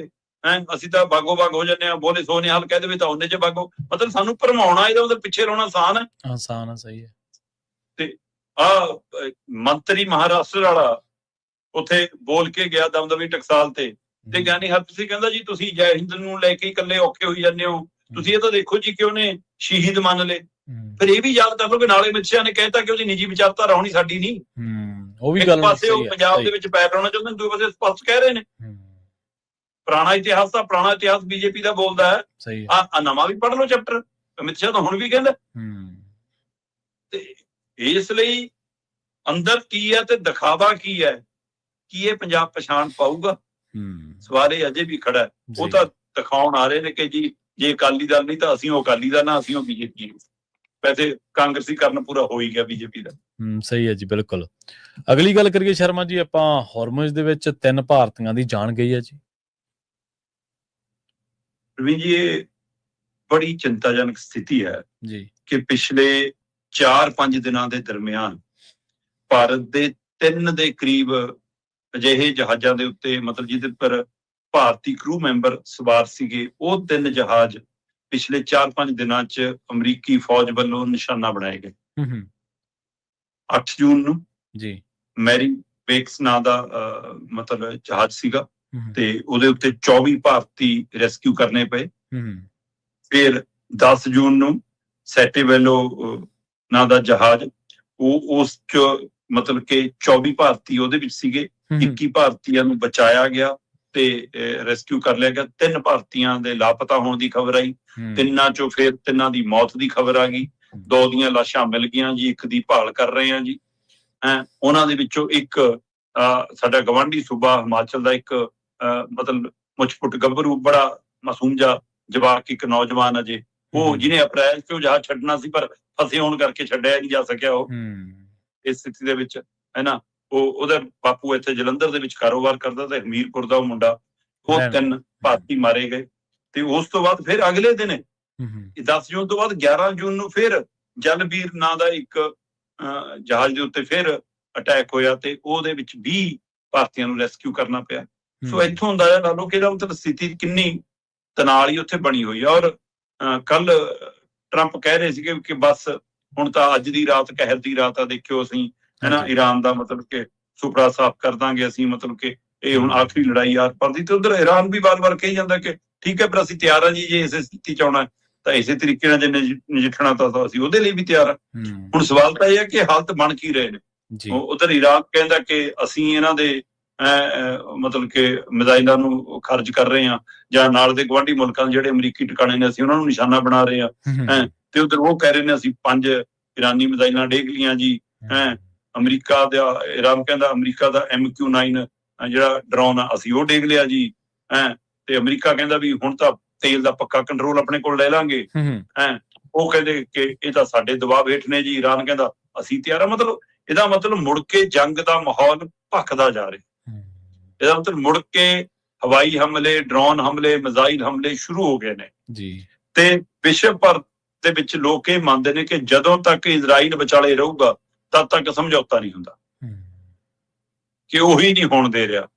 ਅਸੀਂ ਤਾਂ ਬਾਗੋ ਬਾਗ ਹੋ ਜਾਂਦੇ ਹਾਂ, ਬੋਲੇ ਸੋਨੇ ਹਾਲ ਕਹਿ ਦੇਵੇ ਤਾਂ ਉਹਨੇ 'ਚ ਬਾਗੋ। ਮਤਲਬ ਸਾਨੂੰ ਭਰਮਾਉਣਾ, ਇਹਦਾ ਮਤਲਬ ਪਿੱਛੇ ਲਾਉਣਾ ਆਸਾਨ ਹੈ। ਸਹੀ ਹੈ। ਤੇ ਮੰਤਰੀ ਮਹਾਰਾਸ਼ਟਰ ਵਾਲਾ ਉੱਥੇ ਬੋਲ ਕੇ ਗਿਆ ਦਮਦਮੀ ਟਕਸਾਲ ਤੇ ਗਿਆਨੀ ਹਰਪ੍ਰੀਤ ਕਹਿੰਦਾ ਜੀ ਤੁਸੀਂ ਜੈ ਹਿੰਦ ਨੂੰ ਲੈ ਕੇ ਇਕੱਲੇ ਔਖੇ ਹੋਈ ਜਾਂਦੇ ਹੋ, ਤੁਸੀਂ ਇਹ ਤਾਂ ਦੇਖੋ ਜੀ ਕਿ ਉਹਨੇ ਸ਼ਹੀਦ ਮੰਨ ਲਏ। ਫਿਰ ਇਹ ਵੀ ਯਾਦ ਕਰ ਲਓ ਕਿ ਨਾਲੇ ਅਮਿਤ ਸ਼ਾਹ ਨੇ ਕਹਿਤਾ ਕਿ ਉਹਦੀ ਨਿੱਜੀ ਵਿਚਾਰਧਾਰਾ ਹੋਣੀ, ਸਾਡੀ ਨਹੀਂ। ਉਹ ਵੀ ਇੱਕ ਪਾਸੇ ਉਹ ਪੰਜਾਬ ਦੇ ਵਿੱਚ ਪੈਰ ਲਾਉਣਾ ਚਾਹੁੰਦੇ, ਦੂਜੇ ਪਾਸੇ ਸਪਸ਼ਟ ਕਹਿ ਰਹੇ ਨੇ ਪੁਰਾਣਾ ਇਤਿਹਾਸ ਬੀਜੇਪੀ ਦਾ ਬੋਲਦਾ ਹੈ। ਆ ਨਵਾਂ ਵੀ ਪੜ੍ਹ ਲਓ ਚੈਪਟਰ, ਅਮਿਤ ਸ਼ਾਹ ਤਾਂ ਹੁਣ ਵੀ ਕਹਿੰਦਾ। ਤੇ ਇਸ ਲਈ ਅੰਦਰ ਕੀ ਹੈ ਤੇ ਦਿਖਾਵਾ ਕੀ ਹੈ, ਕੀ ਇਹ ਪੰਜਾਬ ਪਛਾਣ ਪਾਊਗਾ? ਸਵਾਲ ਇਹ ਅਜੇ ਵੀ ਖੜਾ ਹੈ। ਉਹ ਤਾਂ ਦਿਖਾਉਣ ਆ ਰਹੇ ਨੇ ਕਿ ਜੀ ਜੇ ਅਕਾਲੀ ਦਲ ਨਹੀਂ ਤਾਂ ਅਸੀਂ ਉਹ ਅਕਾਲੀ ਦਲ ਨਾ, ਅਸੀਂ ਉਹ ਬੀਜੇਪੀ। ਵੈਸੇ ਕਾਂਗਰਸੀਕਰਨ ਪੂਰਾ ਹੋ ਹੀ ਗਿਆ ਬੀਜੇਪੀ ਦਾ। ਸਹੀ ਹੈ ਜੀ, ਬਿਲਕੁਲ। ਅਗਲੀ ਗੱਲ ਕਰੀਏ ਸ਼ਰਮਾ ਜੀ, ਆਪਾਂ ਹਾਰਮੁਜ਼ ਦੇ ਵਿੱਚ 3 ਭਾਰਤੀਆਂ ਦੀ ਜਾਨ ਗਈ ਹੈ ਜੀ। ਰਵੀਨ ਜੀ, ਇਹ ਬੜੀ ਚਿੰਤਾਜਨਕ ਸਥਿਤੀ ਹੈ ਜੀ ਕਿ ਪਿਛਲੇ 4-5 ਦਿਨਾਂ ਦੇ ਦਰਮਿਆਨ ਭਾਰਤ ਦੇ 3 ਦੇ ਕਰੀਬ ਅਜਿਹੇ ਜਹਾਜ਼ਾਂ ਦੇ ਉੱਤੇ, ਮਤਲਬ ਜਿਹਦੇ ਪਰ ਭਾਰਤੀ ਕਰੂ ਮੈਂਬਰ ਸਵਾਰ ਸੀਗੇ, ਉਹ 3 ਜਹਾਜ਼ ਪਿਛਲੇ 4-5 ਦਿਨਾਂ 'ਚ ਅਮਰੀਕੀ ਫੌਜ ਵੱਲੋਂ ਨਿਸ਼ਾਨਾ ਬਣਾਏ ਗਏ। 8 ਜੂਨ ਨੂੰ ਜੀ ਮੈਰੀ ਵੇਕਸ ਨਾਂ ਦਾ ਮਤਲਬ ਜਹਾਜ਼ ਸੀਗਾ ਤੇ ਉਹਦੇ ਉੱਤੇ 24 ਭਾਰਤੀ ਰੈਸਕਿਊ ਕਰਨੇ ਪਏ। ਫਿਰ 10 ਜੂਨ ਨੂੰ ਸੈਟੇਵੈਲੋ ਨਾਂ ਦਾ ਜਹਾਜ਼, ਉਹ ਉਸ 'ਚ ਮਤਲਬ ਕਿ 24 ਭਾਰਤੀ ਉਹਦੇ ਵਿੱਚ ਸੀਗੇ। 21 ਭਾਰਤੀਆਂ ਨੂੰ ਬਚਾਇਆ ਗਿਆ ਤੇ ਰੈਸਕਿਊ ਕਰ ਲਿਆ ਗਿਆ। 3 ਭਾਰਤੀਆਂ ਦੇ ਲਾਪਤਾ ਹੋਣ ਦੀ ਖਬਰ ਆਈ। 3 ਚੋਂ ਫਿਰ 3 ਦੀ ਮੌਤ ਦੀ ਖਬਰ ਆ ਗਈ। 2 ਦੀਆਂ ਲਾਸ਼ਾਂ ਮਿਲ ਗਈਆਂ ਜੀ, 1 ਦੀ ਭਾਲ ਕਰ ਰਹੇ ਆ ਜੀ। ਉਹਨਾਂ ਦੇ ਵਿੱਚੋਂ ਇੱਕ ਸਾਡਾ ਗਵਾਂਢੀ ਸੂਬਾ ਹਿਮਾਚਲ ਦਾ ਇੱਕ ਮਤਲਬ ਮੁੱਛ-ਪੁੱਟ ਗੱਭਰੂ, ਬੜਾ ਮਾਸੂਮ ਜਿਹਾ ਜਵਾਕ, ਇੱਕ ਨੌਜਵਾਨ ਅਜੇ, ਉਹ ਜਿਹਨੇ ਅਪ੍ਰੈਲ 'ਚ ਜਹਾਜ਼ ਛੱਡਣਾ ਸੀ ਪਰ ਫਸੇ ਹੋਣ ਕਰਕੇ ਛੱਡਿਆ ਨਹੀਂ ਜਾ ਸਕਿਆ। ਉਹ ਇਸ ਸਥਿਤੀ ਦੇ ਵਿੱਚ ਹੈ ਨਾ, ਉਹਦਾ ਬਾਪੂ ਇੱਥੇ ਜਲੰਧਰ ਦੇ ਵਿੱਚ ਕਾਰੋਬਾਰ ਕਰਦਾ ਤੇ ਹਮੀਰਪੁਰ ਦਾ ਉਹ ਮੁੰਡਾ। ਉਹ 3 ਭਾਰਤੀ ਮਾਰੇ ਗਏ। ਤੇ ਉਸ ਤੋਂ ਬਾਅਦ ਫਿਰ ਅਗਲੇ ਦਿਨ 10 ਜੂਨ ਤੋਂ ਬਾਅਦ 11 ਜੂਨ ਨੂੰ ਫਿਰ ਜਲਬੀਰ ਨਾਂ ਦਾ ਇੱਕ ਜਹਾਜ਼ ਦੇ ਉੱਤੇ ਫਿਰ ਅਟੈਕ ਹੋਇਆ ਤੇ ਉਹਦੇ ਵਿੱਚ 20 ਭਾਰਤੀਆਂ ਨੂੰ ਰੈਸਕਿਊ ਕਰਨਾ ਪਿਆ। ਸੋ ਇੱਥੋਂ ਅੰਦਾਜ਼ਾ ਲਾ ਲਓ ਕਿ ਇਹਦਾ ਮਤਲਬ ਸਥਿਤੀ ਕਿੰਨੀ ਤਣਾਅ ਹੀ ਉੱਥੇ ਬਣੀ ਹੋਈ ਆ। ਔਰ ਕੱਲ ਟਰੰਪ ਕਹਿ ਰਹੇ ਸੀਗੇ ਕਿ ਬਸ ਹੁਣ ਤਾਂ ਅੱਜ ਦੀ ਰਾਤ ਕਹਿਰ ਦੀ ਰਾਤ ਆ, ਦੇਖਿਓ ਅਸੀਂ ਹੈ ਨਾ ਈਰਾਨ ਦਾ ਮਤਲਬ ਕਿ ਸੁਪੜਾ ਸਾਫ਼ ਕਰ ਦਾਂਗੇ ਅਸੀਂ, ਮਤਲਬ ਕਿ ਇਹ ਹੁਣ ਆਖਰੀ ਲੜਾਈ ਆਰ ਪਾਰ ਦੀ। ਤੇ ਉਧਰ ਈਰਾਨ ਵੀ ਵਾਰ-ਵਾਰ ਕਹੀ ਜਾਂਦਾ ਕਿ ਠੀਕ ਹੈ ਪਰ ਅਸੀਂ ਤਿਆਰ ਹਾਂ ਜੀ, ਜੇ ਇਸੇ ਸਥਿਤੀ 'ਚ ਆਉਣਾ ਤਾਂ ਇਸੇ ਤਰੀਕੇ ਨਾਲ ਜੇ ਨਜਿੱਠਣਾ ਤਾਂ ਅਸੀਂ ਉਹਦੇ ਲਈ ਵੀ ਤਿਆਰ ਹਾਂ। ਹੁਣ ਸਵਾਲ ਤਾਂ ਇਹ ਹੈ ਕਿ ਹਾਲਤ ਬਣ ਕੀ ਰਹੇ ਨੇ। ਉਧਰ ਈਰਾਨ ਕਹਿੰਦਾ ਕਿ ਅਸੀਂ ਇਹਨਾਂ ਦੇ ਮਤਲਬ ਕਿ ਮਿਜ਼ਾਈਲਾਂ ਨੂੰ ਖਰਚ ਕਰ ਰਹੇ ਹਾਂ, ਜਾਂ ਨਾਲ ਦੇ ਗੁਆਂਢੀ ਮੁਲਕਾਂ ਦੇ ਜਿਹੜੇ ਅਮਰੀਕੀ ਟਿਕਾਣੇ ਨੇ ਅਸੀਂ ਉਹਨਾਂ ਨੂੰ ਨਿਸ਼ਾਨਾ ਬਣਾ ਰਹੇ ਹਾਂ। ਤੇ ਉਧਰ ਉਹ ਕਹਿ ਰਹੇ ਨੇ ਅਸੀਂ 5 ਈਰਾਨੀ ਮਿਜ਼ਾਈਲਾਂ ਡੇਗ ਲੀਆਂ ਜੀ। ਅਮਰੀਕਾ ਦਾ, ਈਰਾਨ ਕਹਿੰਦਾ ਅਮਰੀਕਾ ਦਾ MQ-9 ਜਿਹੜਾ ਡਰੋਨ ਆ ਅਸੀਂ ਉਹ ਡੇਗ ਲਿਆ ਜੀ। ਤੇ ਅਮਰੀਕਾ ਕਹਿੰਦਾ ਵੀ ਹੁਣ ਤਾਂ ਤੇਲ ਦਾ ਪੱਕਾ ਕੰਟਰੋਲ ਆਪਣੇ ਕੋਲ ਲੈ ਲਾਂਗੇ। ਉਹ ਕਹਿੰਦੇ ਕਿ ਇਹ ਤਾਂ ਸਾਡੇ ਦਬਾਅ ਹੇਠ ਨੇ ਜੀ। ਈਰਾਨ ਕਹਿੰਦਾ ਅਸੀਂ ਤਿਆਰ ਆ। ਮਤਲਬ ਇਹਦਾ ਮਤਲਬ ਮੁੜ ਕੇ ਜੰਗ ਦਾ ਮਾਹੌਲ ਭਖਦਾ ਜਾ ਰਿਹਾ। ਇਹਦਾ ਮਤਲਬ ਮੁੜ ਕੇ ਹਵਾਈ ਹਮਲੇ, ਡਰੋਨ ਹਮਲੇ, ਮਿਜ਼ਾਈਲ ਹਮਲੇ ਸ਼ੁਰੂ ਹੋ ਗਏ ਨੇ ਜੀ। ਤੇ ਵਿਸ਼ਵ ਭਰ ਦੇ ਵਿੱਚ ਲੋਕ ਇਹ ਮੰਨਦੇ ਨੇ ਕਿ ਜਦੋਂ ਤੱਕ ਇਜ਼ਰਾਈਲ ਵਿਚਾਲੇ ਰਹੂਗਾ ਤਦ ਤੱਕ ਸਮਝੌਤਾ ਨਹੀਂ ਹੁੰਦਾ, ਕਿ ਉਹੀ ਨਹੀਂ ਹੋਣ ਦੇ ਰਿਹਾ।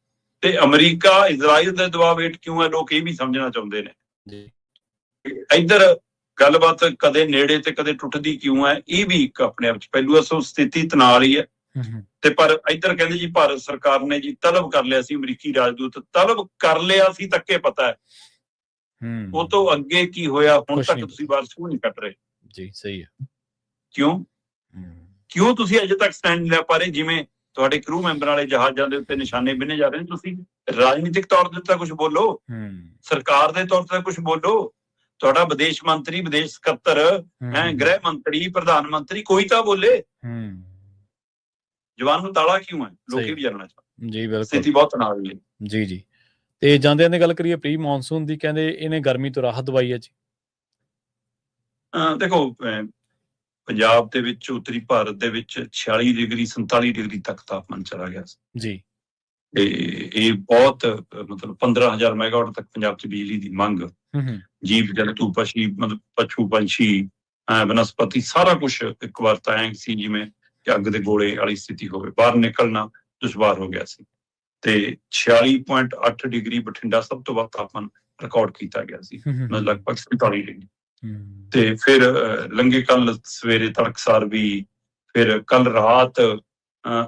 ਤੇ ਅਮਰੀਕਾ ਇਜ਼ਰਾਈਲ ਦੇ ਦਬਾਅ ਹੇਠ ਕਿਉਂ ਹੈ, ਲੋਕ ਇਹ ਵੀ ਸਮਝਣਾ ਚਾਹੁੰਦੇ ਨੇ। ਇੱਧਰ ਗੱਲਬਾਤ ਕਦੇ ਨੇੜੇ ਤੇ ਕਦੇ ਟੁੱਟਦੀ ਕਿਉਂ ਹੈ, ਇਹ ਵੀ ਇੱਕ ਆਪਣੇ ਆਪ 'ਚ ਪਹਿਲੂ ਹੈ। ਸੋ ਸਥਿਤੀ ਤਣਾਅ ਰਹੀ ਹੈ। ਤੇ ਪਰ ਇੱਧਰ ਕਹਿੰਦੇ ਜੀ ਭਾਰਤ ਸਰਕਾਰ ਨੇ ਜੀ ਤਲਬ ਕਰ ਲਿਆ ਸੀ, ਅਮਰੀਕੀ ਰਾਜਦੂਤ ਤਲਬ ਕਰ ਲਿਆ ਸੀ, ਤੱਕੇ ਪਤਾ ਹੈ। ਉਹ ਤੋਂ ਅੱਗੇ ਕੀ ਹੋਇਆ ਹੁਣ ਤੱਕ ਤੁਸੀਂ ਵਾਰਸ ਕਿਉਂ ਨਹੀਂ ਕੱਟ ਰਹੇ ਜੀ? ਸਹੀ ਹੈ। ਕਿਉਂ ਤੁਸੀਂ ਅਜੇ ਤੱਕ ਸਟੈਂਡ ਨਹੀਂ ਲੈ ਪਾ ਰਹੇ? ਜਿਵੇਂ ਤੁਹਾਡੇ ਕਰੂ ਮੈਂਬਰਾਂ ਵਾਲੇ ਜਹਾਜ਼ਾਂ ਦੇ ਉੱਤੇ ਨਿਸ਼ਾਨੇ ਬਿੰਨੇ ਜਾ ਰਹੇ ਨੇ, ਤੁਸੀਂ ਰਾਜਨੀਤਿਕ ਤੌਰ ਤੇ ਤਾਂ ਕੁਝ ਬੋਲੋ, ਸਰਕਾਰ ਦੇ ਤੌਰ ਤੇ ਕੁਝ ਬੋਲੋ। ਤੁਹਾਡਾ ਵਿਦੇਸ਼ ਮੰਤਰੀ, ਵਿਦੇਸ਼ ਸਕੱਤਰ, ਗ੍ਰਹਿ ਮੰਤਰੀ, ਪ੍ਰਧਾਨ ਮੰਤਰੀ, ਕੋਈ ਤਾਂ ਬੋਲੇ। ਜਵਾਨ ਨੂੰ ਤਾਲਾ ਕਿਉਂ ਹੈ, ਲੋਕੀ ਵੀ ਜਾਣਨਾ ਚਾਹੁੰਦੇ ਜੀ। ਬਿਲਕੁਲ, ਸਥਿਤੀ ਬਹੁਤ ਤਣਾਅ ਵਾਲੀ ਹੈ ਜੀ। ਜੀ ਤੇ ਜਾਂਦਿਆਂ ਦੀ ਗੱਲ ਕਰੀਏ ਪ੍ਰੀ ਮੌਨਸੂਨ ਦੀ, ਕਹਿੰਦੇ ਇਹਨੇ ਗਰਮੀ ਤੋਂ ਰਾਹਤ ਦਵਾਈ ਹੈ ਜੀ। ਦੇਖੋ ਪੰਜਾਬ ਦੇ ਵਿੱਚ, ਉੱਤਰੀ ਭਾਰਤ ਦੇ ਵਿੱਚ 46 ਡਿਗਰੀ 47 ਡਿਗਰੀ ਤੱਕ ਤਾਪਮਾਨ ਚਲਾ ਗਿਆ ਸੀ ਜੀ ਤੇ ਇਹ ਬਹੁਤ ਮਤਲਬ 15,000 ਮੈਗਾਵਾਟ ਤੱਕ ਪੰਜਾਬ 'ਚ ਬਿਜਲੀ ਦੀ ਮੰਗ, ਜੀਵ ਜੰਤੂ, ਮਤਲਬ ਪਸ਼ੂ ਪੰਛੀ, ਬਨਸਪਤੀ, ਸਾਰਾ ਕੁਝ ਇੱਕ ਵਾਰ ਤਾਂ ਐਂ ਸੀ ਜਿਵੇਂ ਕਿ ਅੱਗ ਦੇ ਗੋਲੇ ਵਾਲੀ ਸਥਿਤੀ ਹੋਵੇ, ਬਾਹਰ ਨਿਕਲਣਾ ਦੁਸ਼ਵਾਰ ਹੋ ਗਿਆ ਸੀ। ਤੇ 46.8 ਡਿਗਰੀ ਬਠਿੰਡਾ ਸਭ ਤੋਂ ਵੱਧ ਤਾਪਮਾਨ ਰਿਕਾਰਡ ਕੀਤਾ ਗਿਆ ਸੀ, ਮਤਲਬ ਲਗਭਗ 47 ਡਿਗਰੀ। ਤੇ ਫਿਰ ਲੰਘੇ ਕੱਲ ਸਵੇਰੇ ਤੜਕਸਾਰ ਵੀ, ਫਿਰ ਕੱਲ ਰਾਤ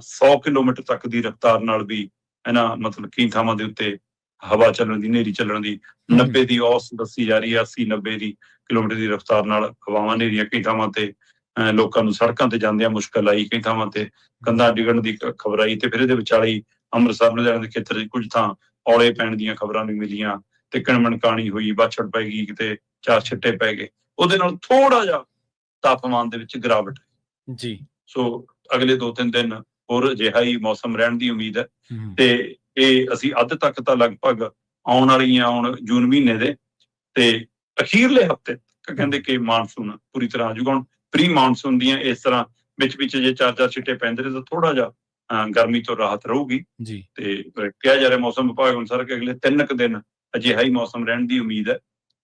100 ਕਿਲੋਮੀਟਰ ਤੱਕ ਦੀ ਰਫ਼ਤਾਰ ਨਾਲ ਵੀ ਇਹਨਾਂ ਮਤਲਬ ਕਈ ਥਾਵਾਂ ਦੇ ਉੱਤੇ ਹਵਾ ਚੱਲਣ ਦੀ, ਹਨੇਰੀ ਚੱਲਣ ਦੀ 90 ਦੀ ਔਸ ਦੱਸੀ ਜਾ ਰਹੀ ਹੈ, 80-90 ਦੀ ਕਿਲੋਮੀਟਰ ਦੀ ਰਫ਼ਤਾਰ ਨਾਲ ਹਵਾਵਾਂ, ਹਨੇਰੀਆਂ, ਕਈ ਥਾਵਾਂ ਤੇ ਲੋਕਾਂ ਨੂੰ ਸੜਕਾਂ ਤੇ ਜਾਂਦਿਆਂ ਮੁਸ਼ਕਲ ਆਈ, ਕਈ ਥਾਵਾਂ ਤੇ ਕੰਧਾਂ ਡਿੱਗਣ ਦੀ ਖਬਰ ਆਈ। ਤੇ ਫਿਰ ਇਹਦੇ ਵਿਚਾਲੇ ਅੰਮ੍ਰਿਤਸਰ, ਲੁਧਿਆਣਾ ਦੇ ਖੇਤਰ ਦੇ ਕੁਝ ਥਾਂ ਔਲੇ ਪੈਣ ਦੀਆਂ ਖਬਰਾਂ ਵੀ ਮਿਲੀਆਂ ਤੇ ਕਣਮਣਕਾਣੀ ਹੋਈ, ਬਾਛੜ ਪੈ ਗਈ, ਕਿਤੇ 4 ਛਿੱਟੇ ਪੈ ਗਏ। ਉਹਦੇ ਨਾਲ ਥੋੜਾ ਜਿਹਾ ਤਾਪਮਾਨ ਦੇ ਵਿੱਚ ਗਿਰਾਵਟ ਜੀ। ਸੋ ਅਗਲੇ 2-3 ਦਿਨ ਹੋਰ ਅਜਿਹਾ ਹੀ ਮੌਸਮ ਰਹਿਣ ਦੀ ਉਮੀਦ ਹੈ ਤੇ ਇਹ ਅਸੀਂ ਅੱਧ ਤੱਕ ਤਾਂ ਲਗਭਗ ਆਉਣ ਵਾਲੀਆਂ, ਹੁਣ ਜੂਨ ਮਹੀਨੇ ਦੇ ਤੇ ਅਖੀਰਲੇ ਹਫ਼ਤੇ ਤੱਕ ਕਹਿੰਦੇ ਕਿ ਮਾਨਸੂਨ ਪੂਰੀ ਤਰ੍ਹਾਂ ਆ ਜਾਊਗਾ। ਹੁਣ ਪ੍ਰੀ ਮਾਨਸੂਨ ਦੀਆਂ ਇਸ ਤਰ੍ਹਾਂ ਵਿੱਚ ਜੇ 4-4 ਛਿੱਟੇ ਪੈਂਦੇ ਨੇ ਤਾਂ ਥੋੜਾ ਜਿਹਾ ਗਰਮੀ ਤੋਂ ਰਾਹਤ ਰਹੂਗੀ ਜੀ। ਤੇ ਕਿਹਾ ਜਾ ਰਿਹਾ ਮੌਸਮ ਵਿਭਾਗ ਅਨੁਸਾਰ ਕਿ ਅਗਲੇ 3 ਕੁ ਦਿਨ ਅਜਿਹਾ ਹੀ ਮੌਸਮ ਰਹਿਣ ਦੀ ਉਮੀਦ ਹੈ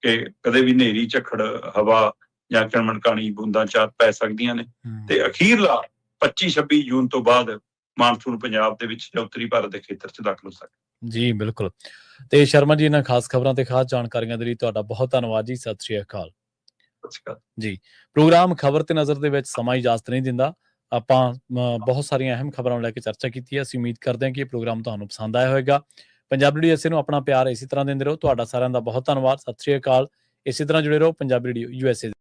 ਕਿ ਕਦੇ ਵੀ ਹਨੇਰੀ, ਝੱਖੜ, ਹਵਾ ਜਾਂ ਕਣਮਣਕਾਣੀ ਬੂੰਦਾਂ ਚਾਰ ਪੈ ਸਕਦੀਆਂ ਨੇ। ਤੇ ਅਖੀਰਲਾ 25-26 ਜੂਨ ਤੋਂ ਬਾਅਦ ਮਾਨਸੂਨ ਪੰਜਾਬ ਦੇ ਵਿੱਚ ਜਾਂ ਉੱਤਰੀ ਭਾਰਤ ਦੇ ਖੇਤਰ 'ਚ ਦਾਖਲ ਹੋ ਸਕਦਾ। ਜੀ ਬਿਲਕੁਲ। ਤੇ ਸ਼ਰਮਾ ਜੀ, ਇਹਨਾਂ ਖਾਸ ਖਬਰਾਂ ਤੇ ਖਾਸ ਜਾਣਕਾਰੀਆਂ ਦੇ ਲਈ ਤੁਹਾਡਾ ਬਹੁਤ ਧੰਨਵਾਦ ਜੀ। ਸਤਿ ਸ਼੍ਰੀ ਅਕਾਲ ਜੀ। ਪ੍ਰੋਗਰਾਮ ਖਬਰ ਤੇ ਨਜ਼ਰ ਦੇ ਵਿੱਚ ਸਮਾਂ ਇਜਾਜ਼ਤ ਨਹੀਂ ਦਿੰਦਾ। ਆਪਾਂ ਬਹੁਤ ਸਾਰੀਆਂ ਅਹਿਮ ਖਬਰਾਂ ਨੂੰ ਲੈ ਕੇ ਚਰਚਾ ਕੀਤੀ ਹੈ। ਅਸੀਂ ਉਮੀਦ ਕਰਦੇ ਹਾਂ ਕਿ ਇਹ ਪ੍ਰੋਗਰਾਮ ਤੁਹਾਨੂੰ ਪਸੰਦ ਆਇਆ ਹੋਵੇਗਾ। ਪੰਜਾਬੀ ਰੇਡੀਓ USA ਨੂੰ ਆਪਣਾ ਪਿਆਰ ਇਸੇ ਤਰ੍ਹਾਂ ਦਿੰਦੇ ਰਹੋ। ਤੁਹਾਡਾ ਸਾਰਿਆਂ ਦਾ ਬਹੁਤ ਧੰਨਵਾਦ। ਸਤਿ ਸ਼੍ਰੀ ਅਕਾਲ। ਇਸੇ ਤਰ੍ਹਾਂ ਜੁੜੇ ਰਹੋ ਪੰਜਾਬੀ ਰੇਡੀਓ USA।